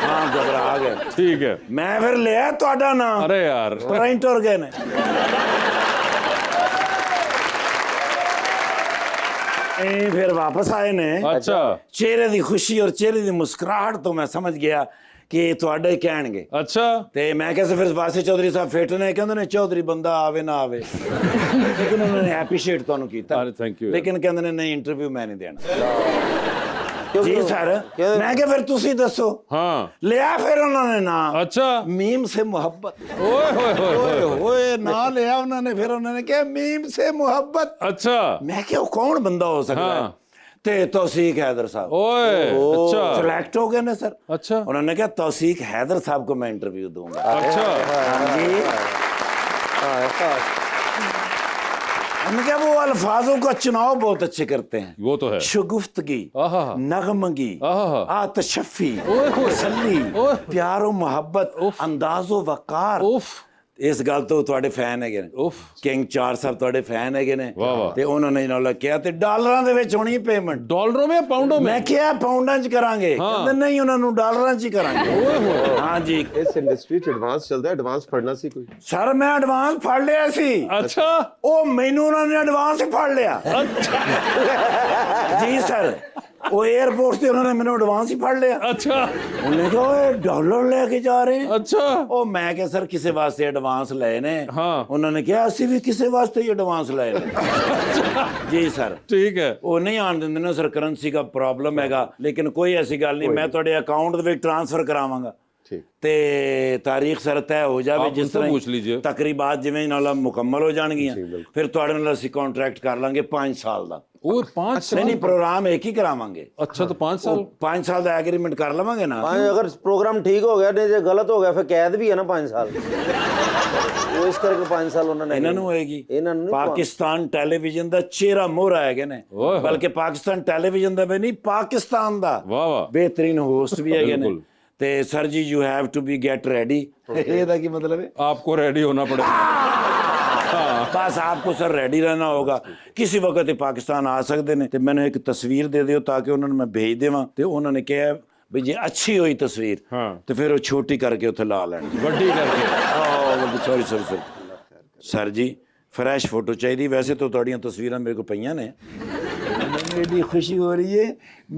हाँ घबरा गए। ठीक है। मैं फिर लिया ਤੁਹਾਡਾ नाम। अरे यार ਪ੍ਰਿੰਟਰ ਗਏ ਨੇ। ਇਹ ਫਿਰ ਵਾਪਸ ਆਏ ਨੇ। अच्छा ਚਿਹਰੇ ਦੀ ਖੁਸ਼ੀ ਔਰ ਚਿਹਰੇ ਦੀ ਮੁਸਕਰਾਹਟ ਤੋਂ ਮੈਂ ਸਮਝ ਗਿਆ ਕਿ ਤੁਹਾਡੇ ਕਹਿਣਗੇ। अच्छा ਤੇ ਮੈਂ ਕਿਹਾ ਫਿਰ ਵਾਸੀ ਚੌਧਰੀ ਸਾਹਿਬ ਫਿੱਟ ਨੇ, ਕਹਿੰਦੇ ਨੇ ਚੌਧਰੀ ਬੰਦਾ ਆਵੇ ਨਾ ਆਵੇ। ਲੇਕਿਨ ਉਹਨਾਂ ਨੇ ਐਪਰੀਸ਼ੀਏਟ ਤੁਹਾਨੂੰ ਕੀਤਾ। अरे थैंक यू। ਲੇਕਿਨ ਕਹਿੰਦੇ ਨੇ ਨਹੀਂ ਇੰਟਰਵਿਊ ਮੈਂ ਨਹੀਂ ਦੇਣਾ। जी सर मैं क्या फिर तुसी दसो। हाँ लिया फिर उन्होंने ना अच्छा मीम से मोहब्बत। ओए होए होए ओए होए। ओए ना लिया उन्होंने, फिर उन्होंने क्या मीम से मोहब्बत। अच्छा मैं क्या कौन बंदा हो सकता हाँ। है? ਤੇ तौसीक हैदर साहब ओए अच्छा सिलेक्ट हो गए ना सर। अच्छा उन्होंने कहा तौसीक हैदर साहब को मैं इंटरव्यू दूंगा। अच्छा हाँ जी। उन्होंने कहा वो अल्फाजों का चुनाव बहुत अच्छे करते हैं, वो तो है शगुफ्तगी, आहा नगमगी, आहा आतशफ़ी, ओए होए। तसल्ली, ओए। प्यारो मोहब्बत, अंदाज़ो वकार। उफ इस गल तो ਤੁਹਾਡੇ ਫੈਨ ਹੈਗੇ ਨੇ, उफ ਕਿੰਗ ਚਾਰ ਸਾਹਿਬ ਤੁਹਾਡੇ ਫੈਨ ਹੈਗੇ ਨੇ ਵਾਹ ਵਾਹ। ਤੇ ਉਹਨਾਂ ਨੇ ਨਾਲ ਕਿਹਾ ਤੇ ਡਾਲਰਾਂ ਦੇ ਵਿੱਚ ਹੋਣੀ ਪੇਮੈਂਟ। डॉलरों में या पाउंडों में ਮੈਂ ਕਿਹਾ ਪਾਉਂਡਾਂ 'ਚ ਕਰਾਂਗੇ, ਕਹਿੰਦੇ ਨਹੀਂ ਉਹਨਾਂ ਨੂੰ ਡਾਲਰਾਂ 'ਚ ਹੀ ਕਰਾਂਗੇ। ਹਾਂ ਜੀ इस इंडस्ट्री च एडवांस चलता है, एडवांस पढ़ना सी कोई। ਸਰ ਮੈਂ ਐਡਵਾਂਸ ਫੜ ਲਿਆ ਸੀ। अच्छा ਉਹ ਮੈਨੂੰ ਉਹਨਾਂ ਨੇ ਐਡਵਾਂਸ ਹੀ ਫੜ ਲਿਆ। ਜੀ ਸਰ ਉਹ 에ਅਰਪੋਰਟ ਤੇ ਉਹਨਾਂ ਨੇ ਮੈਨੂੰ ਐਡਵਾਂਸ ਹੀ ਫੜ ਲਿਆ। अच्छा ਉਹਨੇ ਕਿਹਾ ਓਏ ਡਾਲਰ ਲੈ ਕੇ ਜਾ ਰਹੇ ਆ। अच्छा ਉਹ ਮੈਂ ਕਿਹਾ ਸਰ ਕਿਸੇ ਵਾਸਤੇ ਐਡਵਾਂਸ ਲਏ ਨੇ। ਹਾਂ। ਉਹਨਾਂ ਨੇ ਕਿਹਾ ਅਸੀਂ ਵੀ ਕਿਸੇ ਵਾਸਤੇ ਹੀ ਐਡਵਾਂਸ ਲਏ ਨੇ। ਜੀ ਸਰ ठीक है ਉਹ ਨਹੀਂ ਆਣ ਦਿੰਦੇ ਨਾ ਸਰ, ਕਰੰਸੀ ਦਾ ਪ੍ਰੋਬਲਮ ਹੈਗਾ, ਲੇਕਿਨ ਕੋਈ ਐਸੀ ਗੱਲ ਨਹੀਂ, ਮੈਂ ਤੁਹਾਡੇ ਅਕਾਊਂਟ ਦੇ ਵਿੱਚ ਟ੍ਰਾਂਸਫਰ ਕਰਾਵਾਂਗਾ ठीक ਤੇ ਤਾਰੀਖ ਸਰ ਤੈਅ ਹੋ ਜਾਵੇ। ਆਪ ਜਿਸ ਉਨਸੇ ਤਰ੍ਹਾਂ ਪੁੱਛ ਲੀजिए। ਤਕਰੀਬਾਤ ਜਿਵੇਂ ਨਾਲ ਮੁਕੰਮਲ ਹੋ ਜਾਣਗੀਆਂ, ਫਿਰ ਤੁਹਾਡੇ ਨਾਲ ਅਸੀਂ ਕੰਟਰੈਕਟ ਕਰ ਲਾਂਗੇ 5 ਸਾਲ ਦਾ। ओए 5 साल ਨਹੀਂ ਪ੍ਰੋਗਰਾਮ ਇੱਕ ਹੀ ਕਰਾਵਾਂਗੇ। अच्छा तो 5 साल 5 साल ਦਾ ਐਗਰੀਮੈਂਟ ਕਰ ਲਵਾਂਗੇ ਨਾ। अगर प्रोग्राम ठीक हो गया, नहीं जो गलत हो गया फिर कैद भी है ना 5 साल। वो इस करके 5 साल उन्होंने ਇਹਨਾਂ ਨੂੰ ਹੋਏਗੀ। ਇਹਨਾਂ ਨੂੰ ਨਹੀਂ ਪਾਕਿਸਤਾਨ ਟੈਲੀਵਿਜ਼ਨ ਦਾ ਚਿਹਰਾ ਮੋਹਰਾ ਹੈਗੇ ਨੇ, ਓਏ। ਬਲਕਿ ਪਾਕਿਸਤਾਨ ਟੈਲੀਵਿਜ਼ਨ ਦਾ ਵੀ ਨਹੀਂ, ਪਾਕਿਸਤਾਨ ਦਾ वाह वाह ਬਿਹਤਰੀਨ ਹੋਸਟ ਵੀ ਹੈਗੇ ਨੇ। ਬਿਲਕੁਲ। ਤੇ sir ji you have to be get ready. ਇਹਦਾ ਕੀ ਮਤਲਬ ਹੈ? आपको रेडी होना पड़ेगा बस आपको सर रेडी रहना होगा। किसी वक्त पाकिस्तान आ सकते हैं, तो मैंने एक तस्वीर दे दियो ताकि उन्होंने मैं भेज देवां। तो उन्होंने कहा भी जे अच्छी हुई तस्वीर हाँ। तो फिर वो छोटी करके उत्थे ला लैण। वड्डी करके सॉरी सॉरी सर सर जी फ्रैश फोटो चाहिए। वैसे तो तुहाड़ियां तस्वीरां मेरे को पईयां ने, मेरी खुशी हो रही है,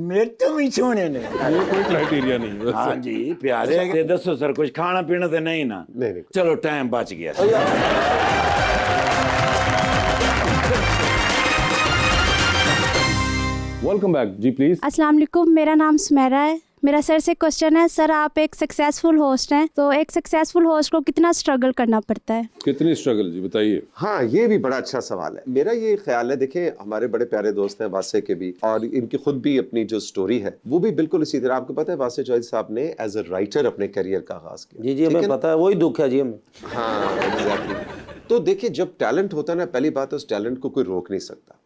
मेरे तो भी सोने ने। ये कोई क्राइटेरिया नहीं है हाँ जी प्यारे ते दसो सर कुछ खाना पीना तो नहीं ना? नहीं। चलो टाइम बच गया। वेलकम बैक जी प्लीज अस्सलाम वालेकुम, मेरा नाम सुमेरा है। मेरा सर से क्वेश्चन है, सर आप एक सक्सेसफुल होस्ट हैं, तो एक सक्सेसफुल होस्ट को कितना स्ट्रगल करना पड़ता है? कितनी स्ट्रगल जी बताइए। हाँ, ये भी बड़ा अच्छा सवाल है। मेरा ये ख्याल है, देखिए हमारे बड़े प्यारे दोस्त हैं वासे के भी, और इनकी खुद भी अपनी जो स्टोरी है वो भी बिल्कुल इसी तरह। आपको पता है वासे चौधरी साहब ने एज अ राइटर अपने करियर का आगाज किया। जी जी हमें पता है, वही दुख है जी हमें। हाँ एग्जैक्टली। तो देखिए जब टैलेंट होता है ना, पहली बात है उस टैलेंट को कोई रोक नहीं सकता।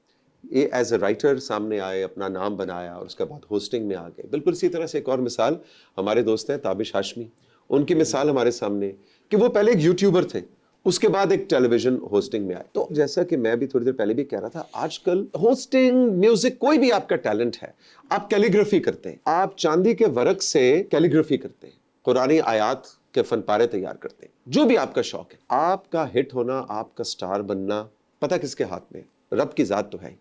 ये एज अ राइटर सामने आए, अपना नाम बनाया, और उसके बाद होस्टिंग में आ गए। बिल्कुल इसी तरह से एक और मिसाल हमारे दोस्त हैं ताबिश हाशमी, उनकी मिसाल हमारे सामने कि वो पहले एक यूट्यूबर थे, उसके बाद एक टेलीविजन होस्टिंग में आए। तो जैसा कि मैं भी थोड़ी देर पहले भी कह रहा था, आजकल होस्टिंग, म्यूजिक, कोई भी आपका टैलेंट है, आप कैलीग्राफी करते हैं, आप चांदी के वर्क से कैलीग्राफी करते हैं, कुरानी आयात के फनपारे तैयार करते हैं, जो भी आपका शौक है, आपका हिट होना, आपका स्टार बनना पता किसके हाथ में? रब की जात तो है ही,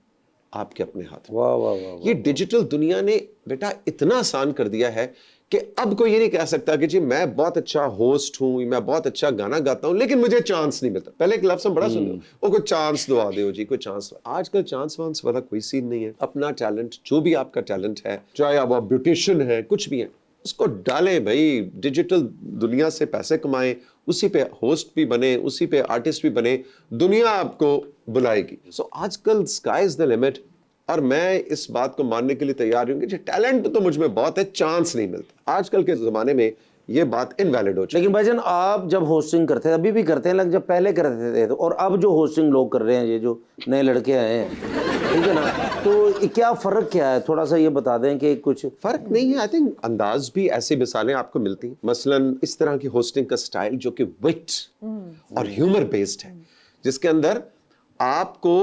आपके अपने हाथ में। वाह वाह वाह। ये डिजिटल दुनिया ने बेटा इतना आसान कर दिया है कि अब कोई ये नहीं कह सकता कि जी मैं बहुत अच्छा होस्ट हूँ, मैं बहुत अच्छा गाना गाता हूँ, लेकिन मुझे चांस नहीं मिलता। पहले एक लफ्ज़ हम बड़ा सुन लो, वो कोई चांस दवा दो जी, कोई चांस। आजकल चांस वांस वाला कोई सीन नहीं है। अपना टैलेंट, जो भी आपका टैलेंट है, चाहे आप ब्यूटिशियन है, कुछ भी है, उसको डालें भाई। डिजिटल दुनिया से पैसे कमाएं, उसी पे होस्ट भी बने, उसी पे आर्टिस्ट भी बने, दुनिया आपको बुलाएगी। सो आजकल स्काई इज द लिमिट, और मैं इस बात को मानने के लिए तैयार हूँ कि टैलेंट तो मुझ में बहुत है, चांस नहीं मिलता। आजकल के ज़माने में ये बात इनवैलिड हो चुकी है। लेकिन भाईजान आप जब होस्टिंग करते थे, अभी भी करते हैं, जब पहले करते थे, तो और अब जो होस्टिंग लोग कर रहे हैं, ये जो नए लड़के आए हैं, ठीक है ना, तो क्या फ़र्क क्या है? थोड़ा सा ये बता दें कि कुछ फर्क नहीं है। आई थिंक अंदाज भी ऐसी मिसालें आपको मिलती हैं, मसलन इस तरह की होस्टिंग का स्टाइल जो कि विट और ह्यूमर बेस्ड है, जिसके अंदर आपको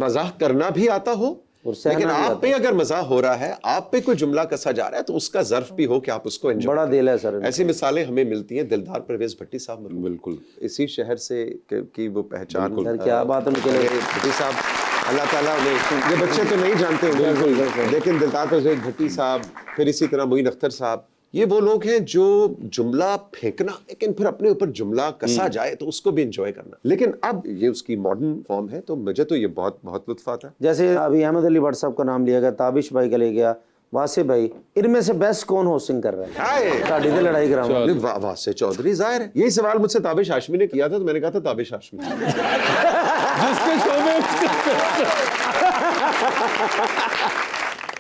मजाक करना भी आता हो, लेकिन आप पे अगर मजाक हो रहा है, आप पे कोई जुमला कसा जा रहा है, तो उसका ज़र्फ भी हो कि आप उसको एंजॉय। बड़ा दिल है सर। ऐसी मिसालें हमें मिलती हैं। दिलदार परवेज भट्टी साहब बिल्कुल इसी शहर से की वो पहचान। सर क्या बात है उनके लिए। भट्टी साहब, अल्लाह ताला उन्हें, ये बच्चे तो नहीं जानते होंगे, लेकिन दिलदार परवेज भट्टी साहब, फिर इसी तरह मोइन अख्तर साहब, ये वो लोग हैं जो जुमला फेंकना, लेकिन फिर अपने ऊपर जुमला कसा जाए तो उसको भी एंजॉय करना। लेकिन अब ये उसकी मॉडर्न फॉर्म है, तो मुझे तो ये बहुत बहुत लुत्फ आता है। जैसे अभी अहमद अली भट्ट साहब का नाम लिया गया, ताबिश भाई का ले गया, वासे भाई, इनमें से बेस्ट कौन होस्टिंग कर रहा है? साड़ी से लड़ाई कराऊंगा। वासे चौधरी जाहिर है। यही सवाल मुझसे ताबिश हाशमी ने किया था, तो मैंने कहा था ताबिश हाशमी। जिसके शो में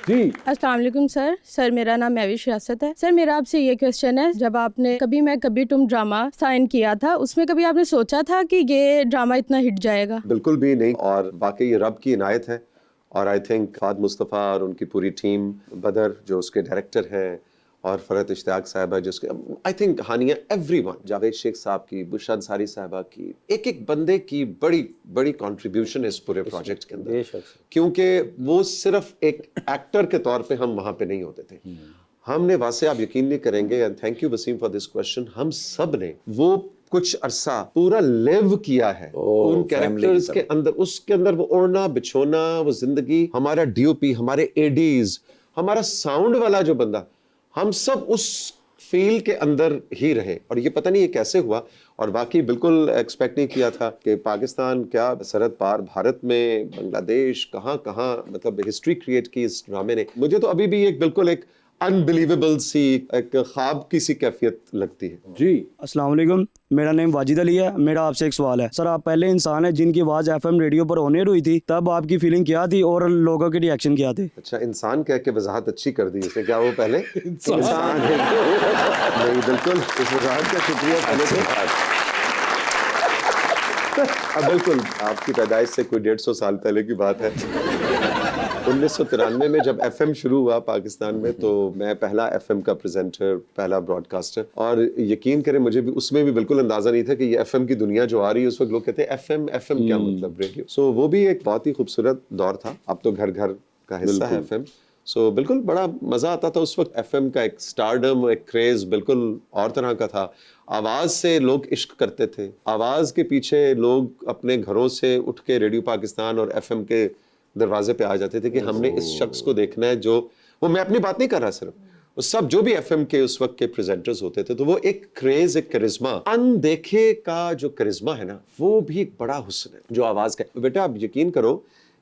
जी अस्सलाम वालेकुम सर मेरा नाम महविश रियासत है। सर मेरा आपसे ये क्वेश्चन है, जब आपने कभी मैं कभी तुम ड्रामा साइन किया था, उसमें कभी आपने सोचा था कि ये ड्रामा इतना हिट जाएगा? बिल्कुल भी नहीं, और वाकई ये रब की इनायत है। और आई थिंक फाद मुस्तफ़ा और उनकी पूरी टीम, बदर जो उसके डायरेक्टर हैं, और फरहत इश्तियाक साहिबा जिसके, I think Hania, everyone, Javed Sheikh साहब की, बुशरा अंसारी साहिबा की, एक एक बंदे की बड़ी बड़ी कंट्रीब्यूशन है इस पूरे प्रोजेक्ट के अंदर, क्योंकि वो सिर्फ एक एक्टर के तौर पे हम वहाँ पे नहीं होते थे। हमने वासे, आप यकीन नहीं करेंगे, and thank you Waseem for this question, हम सब ने वो कुछ अरसा पूरा लिव किया है उन कैरेक्टर्स के अंदर, उसके अंदर वो ओढ़ना बिछोना, वो जिंदगी, हमारा डीओपी, हमारे एडीज, हमारा साउंड वाला जो बंदा, हम सब उस फील्ड के अंदर ही रहे। और ये पता नहीं ये कैसे हुआ, और वाकई बिल्कुल एक्सपेक्ट नहीं किया था कि पाकिस्तान क्या, सरहद पार भारत में, बांग्लादेश, कहाँ कहाँ, मतलब हिस्ट्री क्रिएट की इस ड्रामे ने। मुझे तो अभी भी एक बिल्कुल एक अनबिलीवेबल सी, एक ख्वाब की सी कैफियत लगती है। जी अस्सलाम वालेकुम, मेरा नेम वाजिद अली है। मेरा आपसे एक सवाल है सर, आप पहले इंसान हैं जिनकी आवाज़ FM रेडियो पर ऑन एयर हुई थी, तब आपकी फीलिंग क्या थी और लोगों के रिएक्शन क्या थे? अच्छा, इंसान कह के वजाहत अच्छी कर दी इसने, क्या वो पहले इंसान है? नहीं, बिल्कुल इस वजाहत का शुक्रिया पहले से। बिल्कुल आपकी पैदाइश से कोई 150 साल पहले की बात है। 1993 में जब FM शुरू हुआ पाकिस्तान में, तो मैं पहला FM का प्रेजेंटर, पहला ब्रॉडकास्टर, और यकीन करें मुझे भी उसमें भी बिल्कुल अंदाजा नहीं था कि ये FM की दुनिया जो आ रही है। उस वक्त लोग कहते हैं FM क्या मतलब, रेडियो। सो वो भी एक बहुत ही खूबसूरत दौर था। अब तो घर घर का हिस्सा है FM। सो बिल्कुल बड़ा मजा आता था उस वक्त। FM का एक स्टारडम, एक क्रेज बिल्कुल और तरह का था। आवाज से लोग इश्क करते थे, आवाज के पीछे लोग अपने घरों से उठ के रेडियो पाकिस्तान और FM के दरवाजे पे आ जाते थे कि हमने इस शख्स को देखना है। जो वो, मैं अपनी बात नहीं कर रहा सिर्फ, वो सब जो भी FM के उस वक्त के प्रेजेंटर्स होते थे, तो वो एक क्रेज, एक करिश्मा, अनदेखे का जो करिश्मा है ना, वो भी एक बड़ा हुस्न है जो आवाज का। बेटा आप यकीन करो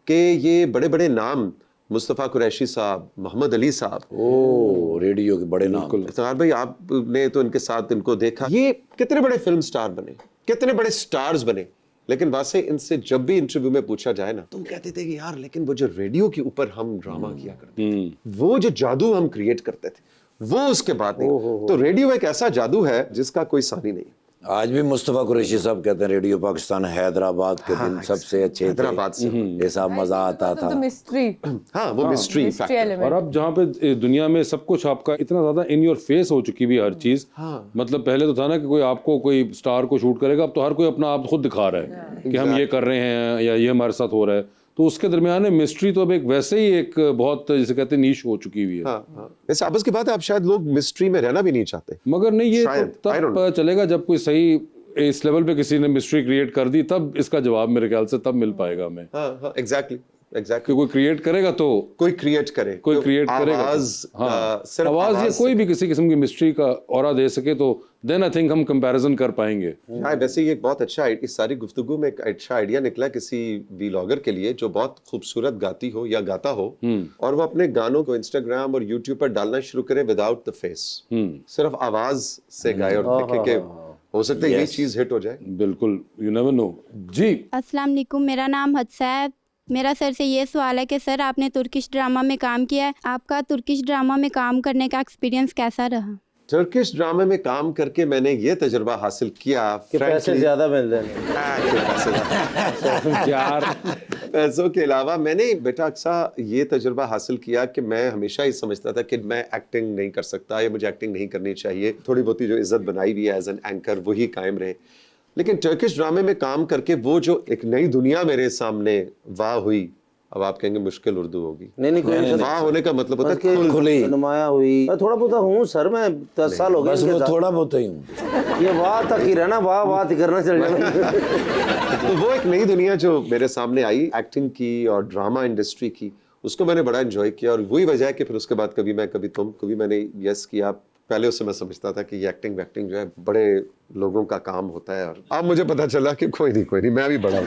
कि ये बड़े बड़े नाम, मुस्तफ़ा कुरैशी साहब, मोहम्मद अली साहब, ओ रेडियो के बड़े नाम। इफ्तिखार भाई आपने तो इनके साथ इनको देखा, ये कितने बड़े फिल्म स्टार बने, कितने बड़े स्टार्स बने, लेकिन वासे इनसे जब भी इंटरव्यू में पूछा जाए ना, तुम कहते थे कि यार लेकिन वो जो रेडियो के ऊपर हम ड्रामा किया करते थे, वो जो जादू हम क्रिएट करते थे, वो उसके बाद नहीं। तो रेडियो एक ऐसा जादू है जिसका कोई सानी नहीं। आज भी मुस्तफ़ा कुरैशी साहब कहते हैं रेडियो पाकिस्तान हैदराबाद के दिन सबसे अच्छे, हैदराबाद से ऐसा मजा आता था। मिस्ट्री, हाँ वो मिस्ट्री फैक्टर। और अब जहाँ पे दुनिया में सब कुछ आपका इतना ज्यादा इन योर फेस हो चुकी भी हर चीज, मतलब पहले तो था ना कि कोई आपको कोई स्टार को शूट करेगा, अब तो हर कोई अपना आप खुद दिखा रहा है कि हम ये कर रहे हैं या ये हमारे साथ हो रहा है। तो उसके दरमियान मिस्ट्री तो अब एक वैसे ही एक बहुत, जिसे कहते हैं, नीश हो चुकी हुई है। वैसे आपस की बात है, अब शायद लोग मिस्ट्री में रहना भी नहीं चाहते, मगर नहीं, ये शायद, तो तब चलेगा जब कोई सही इस लेवल पे किसी ने मिस्ट्री क्रिएट कर दी, तब इसका जवाब मेरे ख्याल से तब मिल पाएगा हमें। हाँ एग्जैक्टली कि कोई क्रिएट करेगा तो कोई क्रिएट करे, कोई क्रिएट करेगा, आवाज या कोई भी किसी किस्म की मिस्ट्री का ऑरा दे सके, तो देन आई थिंक हम कंपैरिजन कर पाएंगे। वैसे ये बहुत अच्छा, इस सारी गुफ्तगू में एक अच्छा आइडिया निकला किसी व्लॉगर के लिए जो बहुत खूबसूरत गाती हो या गाता हो, और वो अपने गानों को इंस्टाग्राम और यूट्यूब पर डालना शुरू करे विदाउट द फेस, सिर्फ आवाज से गाए, और देखे कि हो सकता है ये चीज हिट हो जाए। बिल्कुल, यू नेवर नो। जी अस्सलाम वालेकुम, मेरा नाम हदसा है। मेरा सर से ये सवाल है कि सर आपने तुर्किश ड्रामा में काम किया है, आपका तुर्किश ड्रामा में काम करने का एक्सपीरियंस कैसा रहा? टर्किश ड्रामे में काम करके मैंने ये तजुर्बा हासिल किया कि पैसे ज्यादा मिल रहे यार, पैसों के अलावा मैंने बेटा अक्सर ये तजुर्बा हासिल किया कि मैं हमेशा ही समझता था कि मैं एक्टिंग नहीं कर सकता या मुझे एक्टिंग नहीं करनी चाहिए। थोड़ी बहुत जो इज्जत बनाई हुई है एज एन एंकर वही कायम रहे, लेकिन टर्किश ड्रामे में काम करके वो जो एक नई दुनिया मेरे सामने वाह हुई, अब आप कहेंगे मुश्किल उर्दू होगी, नहीं कोई वाह होने का मतलब होता है खुली नुमाया हुई। मैं थोड़ा बहुत हूँ सर, मैं 10 साल हो गए बस वो थोड़ा बहुत ही हूँ, ये वाह तक ही रहना, वाह करना चल जाना। तो वो एक नई दुनिया जो मेरे सामने आई एक्टिंग की और ड्रामा इंडस्ट्री की, उसको मैंने बड़ा एंजॉय किया, और वही वजह है कि फिर उसके बाद कभी मैं कभी तुम, कभी मैंने यस किया। पहले उससे मैं समझता था कि ये एक्टिंग वैक्टिंग जो है बड़े लोगों का काम होता है, और अब मुझे पता चला कि कोई नहीं मैं भी बड़ा हूँ।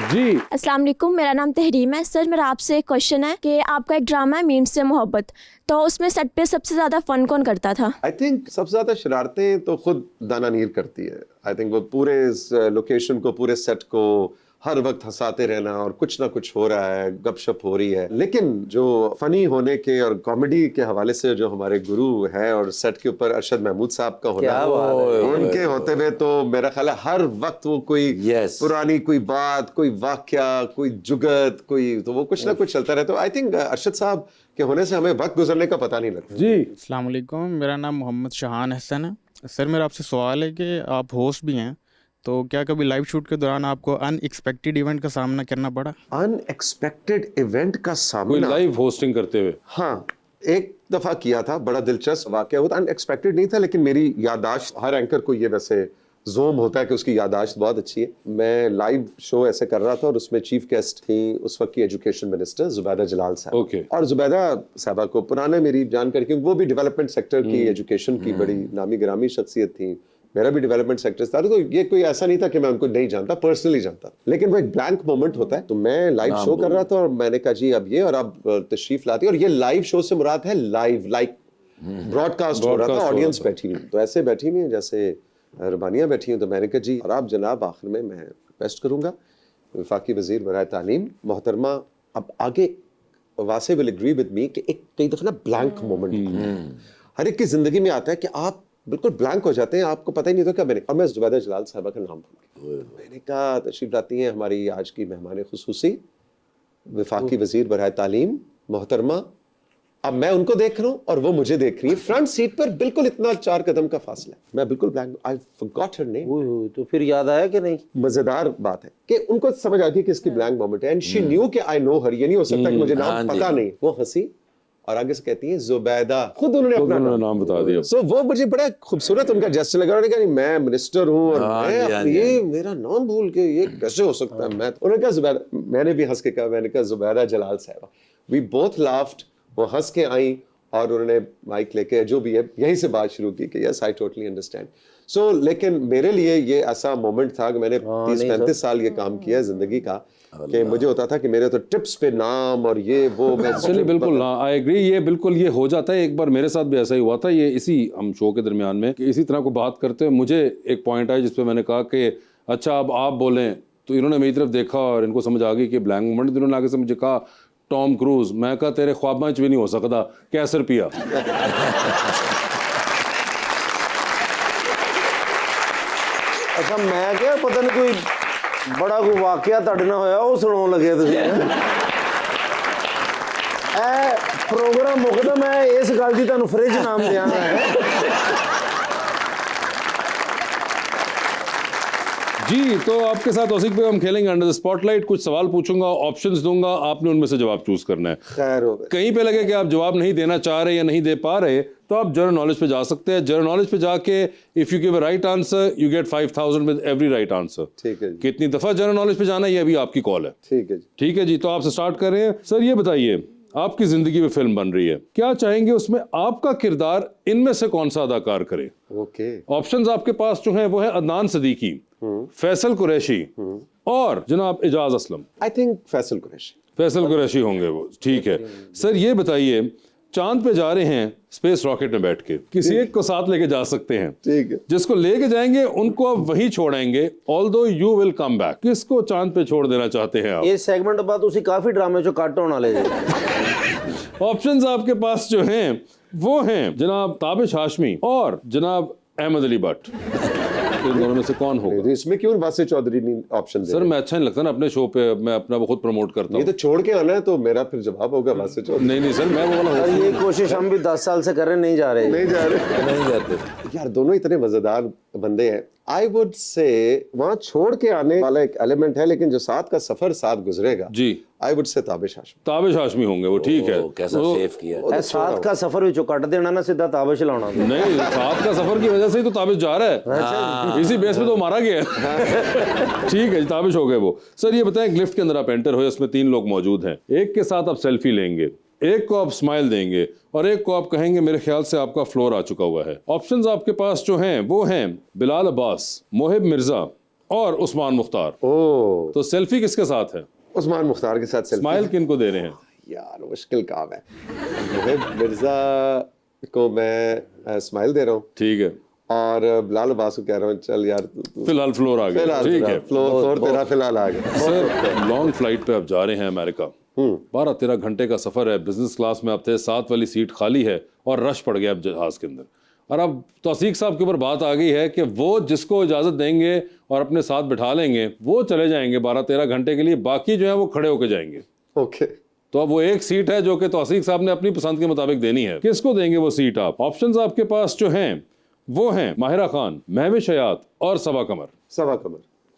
जी अस्सलाम वालेकुम, मेरा नाम तहरीम है। सर मेरा आपसे एक क्वेश्चन है कि आपका एक ड्रामा है मीम से मोहब्बत, तो उसमें सेट पे सबसे ज़्यादा फन कौन करता था? आई थिंक सबसे ज्यादा शरारतें तो खुद दाना नीर करती है। आई थिंक वो पूरे लोकेशन को, पूरे सेट को हर वक्त हंसाते रहना, और कुछ ना कुछ हो रहा है, गपशप हो रही है। लेकिन जो फनी होने के और कॉमेडी के हवाले से जो हमारे गुरु हैं और सेट के ऊपर अरशद महमूद साहब का क्या होना, बात है। उनके होते हुए तो मेरा ख्याल है हर वक्त वो कोई पुरानी कोई बात, कोई वाक्या, कोई जुगत, कोई तो वो कुछ ना कुछ चलता रहता है। आई थिंक अरशद साहब के होने से हमें वक्त गुजरने का पता नहीं लगता। जी अस्सलाम वालेकुम, मेरा नाम मोहम्मद शहान हसन है। सर मेरा आपसे सवाल है कि आप होस्ट भी हैं, तो क्या कभी लाइव शूट के दौरान आपको अनएक्सपेक्टेड इवेंट का सामना करना पड़ा? अनएक्सपेक्टेड इवेंट का कोई सामना लाइव होस्टिंग करते हुए? हाँ, एक दफा किया था, बड़ा दिलचस्प वाकया। वो अनएक्सपेक्टेड नहीं था, लेकिन मेरी याददाश्त, हर एंकर को ये वैसे जोम होता है कि उसकी याददाश्त बहुत अच्छी है। मैं लाइव शो ऐसे कर रहा था और उसमें चीफ गेस्ट थी उस वक्त की एजुकेशन मिनिस्टर जुबैदा जलाल साहब। ओके। और जुबैदा साहबा को पुराने मेरी जानकारी, क्योंकि वो भी डेवलपमेंट सेक्टर की एजुकेशन की बड़ी नामी गिरामी शख्सियत थी, मेरा भी डेवलपमेंट सेक्टर था, तो ये कोई ऐसा नहीं था कि मैं उनको नहीं जानता, पर्सनली जानता। लेकिन वो एक ब्लैंक मोमेंट होता है। तो मैं लाइव शो कर रहा था और मैंने कहा जी अब ये, और अब तशरीफ लाती, और ये लाइव शो से मुराद है लाइव, लाइक ब्रॉडकास्ट हो रहा था, ऑडियंस बैठी हुई, तो ऐसे बैठी हुई है जैसे रबानियाँ बैठी हूँ। तो मैंने कहा जी और आप जनाब, आखिर में मैं रिक्वेस्ट करूँगा वफाकी वज़ीर बराए तालीम मोहतरमा, अब आगे वासे विल एग्री विद मी कि एक कई दफ़ा ना ब्लैंक मोमेंट हर एक की ज़िंदगी में आता है कि आप बिल्कुल ब्लैंक हो जाते हैं, आपको पता ही नहीं होता क्या मैंने। और मैं जुबैदा जलाल साहबा का नाम भूल गया। मैंने कहा तशरीफ लाती हैं हमारी आज की मेहमान खुसूसी वफाकी वज़ीर बराए तालीम मोहतरमा। अब मैं उनको देख रहा हूँ और वो मुझे देख रही है, फ्रंट सीट पर बिल्कुल इतना 4 कदम का फासला है। मैं बिल्कुल blank, I forgot her name. तो फिर याद आया कि नहीं? मजेदार बात है कि उनको समझ आती है कि इसकी ब्लैंक मोमेंट है, एंड शी न्यू कि आई नो हर। ये नहीं हो सकता कि मुझे नाम पता नहीं। वो हंसी और आगे से कहती है जुबैदा, खुद उन्होंने अपना नाम बता दिया। सो वो मुझे बड़ा खूबसूरत उनका जेस्चर लगा। उन्होंने कहा मैं मिनिस्टर हूँ और मैं ये मेरा नाम भूल के ये कैसे हो सकता है। मैं उन्होंने कहा जुबैदा, मैंने भी हंस के कहा, मैंने कहा जुबैदा जलाल साहबा। We both laughed. वो हंस के आई और उन्होंने माइक लेके जो भी है यहीं से बात शुरू की कि यस आई टोटली अंडरस्टैंड। सो लेकिन मेरे लिए ये ऐसा मोमेंट था कि मैंने 30-35 साल ये काम किया जिंदगी का, कि मुझे होता था कि मेरे तो टिप्स पे नाम और ये वो मैं चलिए बिल्कुल आई एग्री, ये बिल्कुल ये हो जाता है। एक बार मेरे साथ भी ऐसा ही हुआ था, ये इसी हम शो के दरमियान में कि इसी तरह को बात करते हुए मुझे एक पॉइंट आया जिसपे मैंने कहा कि अच्छा अब आप बोलें, तो इन्होंने मेरी तरफ देखा और इनको समझ आ गई कि ब्लैंक मोमेंट। इन्होंने आगे से मुझे कहा टॉम क्रूज। मैं कहा तेरे ख्वाब में भी नहीं हो सकता, कैसर पिया। अच्छा मैं क्या पता नहीं कोई बड़ा कोई वाकया ਤੁਹਾਡੇ ਨਾਲ ਹੋਇਆ ਉਹ ਸੁਣਾਉਣ ਲੱਗੇ ਤੁਸੀਂ। ਇਹ ਪ੍ਰੋਗਰਾਮ ਮੁੱਕਦਾ ਮੈਂ ਇਸ ਗੱਲ ਦੀ ਤੁਹਾਨੂੰ ਫ੍ਰਿਜ ਨਾਮ ਦਿਆਂਗਾ। जी तो आपके साथ औसिक भाई हम खेलेंगे अंडर द स्पॉटलाइट। कुछ सवाल पूछूंगा, ऑप्शंस दूंगा, आपने उनमें से जवाब चूज करना है। खैर हो गया। कहीं पे लगे कि आप जवाब नहीं देना चाह रहे या नहीं दे पा रहे तो आप जनरल नॉलेज पे जा सकते हैं। जनरल नॉलेज पे जाके if you give a right answer you get 5000 with every right answer. ठीक है जी। कितनी दफा जनरल नॉलेज पे जाना है ये अभी आपकी कॉल है। ठीक है जी। ठीक है जी, तो आपसे स्टार्ट कर रहे हैं। सर ये बताइए, आपकी जिंदगी में फिल्म बन रही है, क्या चाहेंगे उसमें आपका किरदार इनमें से कौन सा अदाकार करे? ओके। ऑप्शंस आपके पास जो हैं वो है अदनान सदीकी, फैसल कुरैशी और जनाब एजाज असलम। I think Faisal Qureshi. फैसल कुरैशी होंगे वो, ठीक है। सर ये बताइए, चांद पे जा रहे हैं स्पेस रॉकेट में बैठ के, किसी एक को साथ लेके जा सकते हैं, ठीक है। जिसको लेके जाएंगे उनको आप वहीं छोड़ेंगे, although you will come back. किसको चांद पे छोड़ देना चाहते हैं आप? इस सेगमेंट ਤੋਂ ਬਾਅਦ ਤੁਸੀਂ ਕਾਫੀ ਡਰਾਮੇ ਚੋਂ ਕੱਟ ਹੋਣ ਵਾਲੇ ਜੀ। ऑप्शंस आपके पास जो हैं वो हैं जनाब ताबिश हाशमी और जनाब अहमद अली भट्ट। इन दोनों में से कौन होगा? इसमें क्यों वासिफ चौधरी ने ऑप्शन दे? सर मैं अच्छा नहीं लगता ना अपने शो पे, मैं अपना वो खुद प्रमोट करता हूँ। ये तो छोड़ के आना है तो मेरा फिर जवाब होगा वासिफ चौधरी। नहीं नहीं सर, मैं वो वाला सर ये कोशिश हम भी 10 साल से कर रहे हैं, नहीं जा रहे। नहीं जा रहे, नहीं जाते यार दोनों इतने मजेदार बंदे हैं। आई वुड से वहां छोड़ के आने वाला एक एलिमेंट है, लेकिन जो साथ का सफर साथ गुजरेगा जी, आई वुड से ताबिश हाशमी। ताबिश हाशमी होंगे वो, ठीक है। कैसा सेफ किया। ਇਹ साथ का सफर ਵਿੱਚੋਂ ਕੱਟ देना ना, सीधा ताबिश लाना। नहीं, साथ का सफर की वजह से ही तो ताबिश जा रहा है, इसी बेस पे तो मारा गया है। ठीक है, ताबिश हो गए वो। सर ये बताएं, लिफ्ट के अंदर आप एंटर हुए, उसमें 3 लोग मौजूद हैं, एक के साथ आप सेल्फी लेंगे, एक को आप स्माइल देंगे और एक को आप कहेंगे मेरे ख्याल से आपका फ्लोर आ चुका हुआ है। ऑप्शंस आपके पास जो हैं वो हैं बिलाल अब्बास, मोहिब मिर्जा और उस्मान मुख्तार। ओ तो सेल्फी किसके साथ है? उस्मान मुख्तार के साथ सेल्फी। स्माइल किनको दे रहे हैं? यार मुश्किल काम है। मुहिब मिर्जा को मैं स्माइल दे रहा हूँ, ठीक है, और बिलाल अब्बास को कह रहा हूँ चल यार फिलहाल फ्लोर आ गया, ठीक है, फ्लोर तेरा फिलहाल आ गया। सर लॉन्ग फ्लाइट पे आप जा रहे हैं अमेरिका, 12-13 घंटे का सफर है, बिजनेस क्लास में आप थे, 7 वाली सीट खाली है और रश पड़ गया अब जहाज के अंदर, और अब तौसीक साहब के ऊपर बात आ गई है कि वो जिसको इजाजत देंगे और अपने साथ बिठा लेंगे वो चले जाएंगे 12-13 घंटे के लिए, बाकी जो है वो खड़े होके जाएंगे। ओके, तो अब वो एक सीट है जो कि तौसीक साहब ने अपनी पसंद के मुताबिक देनी है, किसको देंगे वो सीट आप? ऑप्शंस आपके पास जो हैं वो हैं माहिरा खान, महविश हयात और सबा कमर।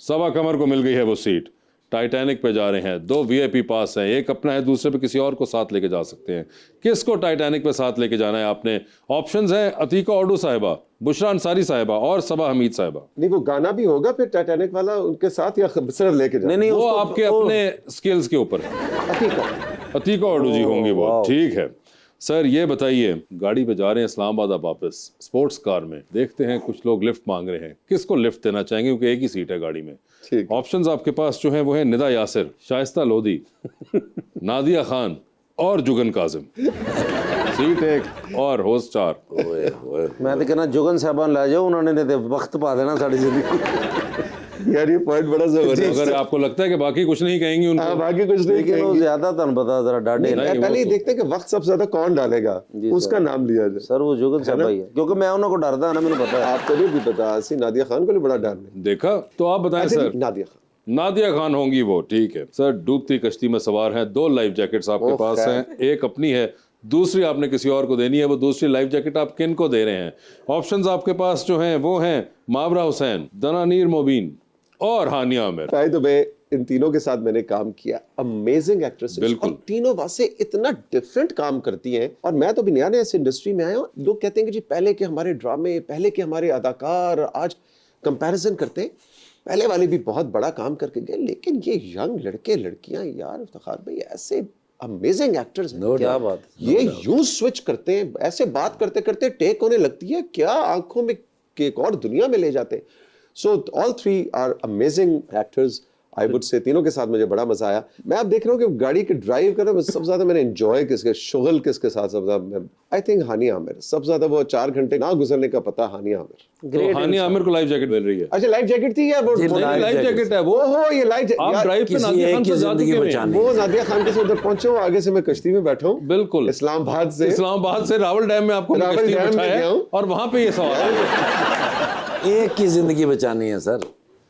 सबा कमर को मिल गई है वो सीट। टाइटैनिक पे जा रहे हैं, 2 VIP पास हैं, एक अपना है, दूसरे पे किसी और को साथ लेके जा सकते हैं। किसको टाइटैनिक पे साथ लेके जाना है आपने? ऑप्शंस हैं अतीका ओडू साहिबा, बुशरा अंसारी साहिबा और सबा हमीद साहिबा। नहीं वो गाना भी होगा फिर टाइटैनिक वाला उनके साथ, या सिर्फ लेके जाना? नहीं वो आपके अपने स्किल्स के ऊपर है। अतीका ओडू जी होंगी वो, ठीक है। सर ये बताइए, गाड़ी पे जा रहे हैं इस्लामाबाद आप वापस, स्पोर्ट्स कार में, देखते हैं कुछ लोग लिफ्ट मांग रहे हैं, किसको लिफ्ट देना चाहेंगे क्योंकि एक ही सीट है गाड़ी में? ऑप्शंस आपके पास जो हैं वो है निदा यासिर, शाइस्ता लोधी, नादिया खान और जुगन काजिम। सीट 1 और होस्ट 4। मैं तो कहना जुगन साहबान ला जाओ, उन्होंने तो वक्त पा देना साड़ी जिंदगी। यार ये पॉइंट बड़ा जबरदस्त। अगर आपको लगता है कि बाकी कुछ नहीं कहेंगे उनको, हाँ, बाकी कुछ नहीं लेकिन वो ज्यादा तन बता जरा डांटे। पहले ही देखते हैं कि वक्त सबसे ज्यादा कौन डालेगा, उसका नाम लिया जाए। सर वो जुगन साहब ही है, क्योंकि मैं उनको डरता है ना, मैंने पता है। आपको भी पता है, नादिया खान को भी बड़ा डर नहीं। देखा तो आप बताएं सर। नादिया खान होंगी वो, ठीक है सर। डूबती कश्ती में सवार हैं, 2 लाइफ जैकेट्स आपके पास हैं, एक अपनी है, दूसरी आपने किसी और को देनी है। वो दूसरी लाइफ जैकेट आप किन को दे रहे हैं? ऑप्शंस आपके पास जो हैं वो हैं मावरा हुसैन, दनानीर मोबीन और हानिया आमिर। तो मैं इन तीनों के साथ मैंने काम किया, अमेजिंग एक्ट्रेसेस, बिल्कुल, और तीनों वासे इतना डिफरेंट काम करती हैं। और मैं तो भी नया इस इंडस्ट्री में आया हूँ, लोग कहते हैं कि जी पहले के हमारे ड्रामे, पहले के हमारे अदाकार, आज कंपैरिजन करते हैं, पहले वाले भी बहुत बड़ा काम करके गए, लेकिन ये यंग लड़के लड़कियां यार इफ्तिखार भाई ऐसे अमेजिंग एक्टर्स हैं। क्या बात, ये यूं स्विच करते हैं, ऐसे बात करते करते टेक होने लगती है, क्या आंखों में एक और दुनिया में ले जाते हैं। So all 3 are amazing actors, I would say. तीनों के साथ मुझे बड़ा मजा आया। मैं अब देख रहा हूँ कि गाड़ी के ड्राइव कर रहा हूँ, सबसे ज्यादा मैंने एंजॉय किसके, शुगल किसके साथ सबसे ज्यादा, आई थिंक हानिया आमिर। सबसे ज्यादा वो 4 घंटे ना गुजरने का पता हानिया आमिर। तो हानिया आमिर को लाइफ जैकेट मिल रही है। अच्छा लाइफ जैकेट थी या वो लाइफ जैकेट है वो? हो ये लाइफ आप ड्राइव पे नादिया खान से जा चुके हैं। वो नादिया खान के साथ उधर पहुंचे हो, आगे से मैं कश्ती में बैठा हूँ, बिल्कुल इस्लामाबाद से रावल डैम में आपको कश्ती में बिठाया और वहां पे ये सवाल है। एक की जिंदगी बचानी है सर।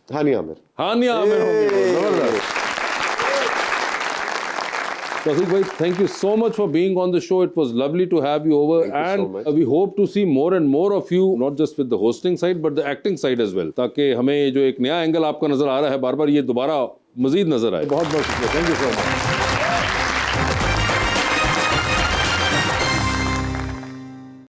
हानिया आमिर होंगे। जबरदस्त। Tawfiq bhai, thank you so much for being on the show. It was lovely to have you over, and we hope to see more and more of you, not just with the hosting side but the acting side as well, ताकि हमें जो एक नया angle आपका नजर आ रहा है बार बार, ये दोबारा मजीद नजर आए। बहुत बहुत शुक्रिया, थैंक यू सो मच।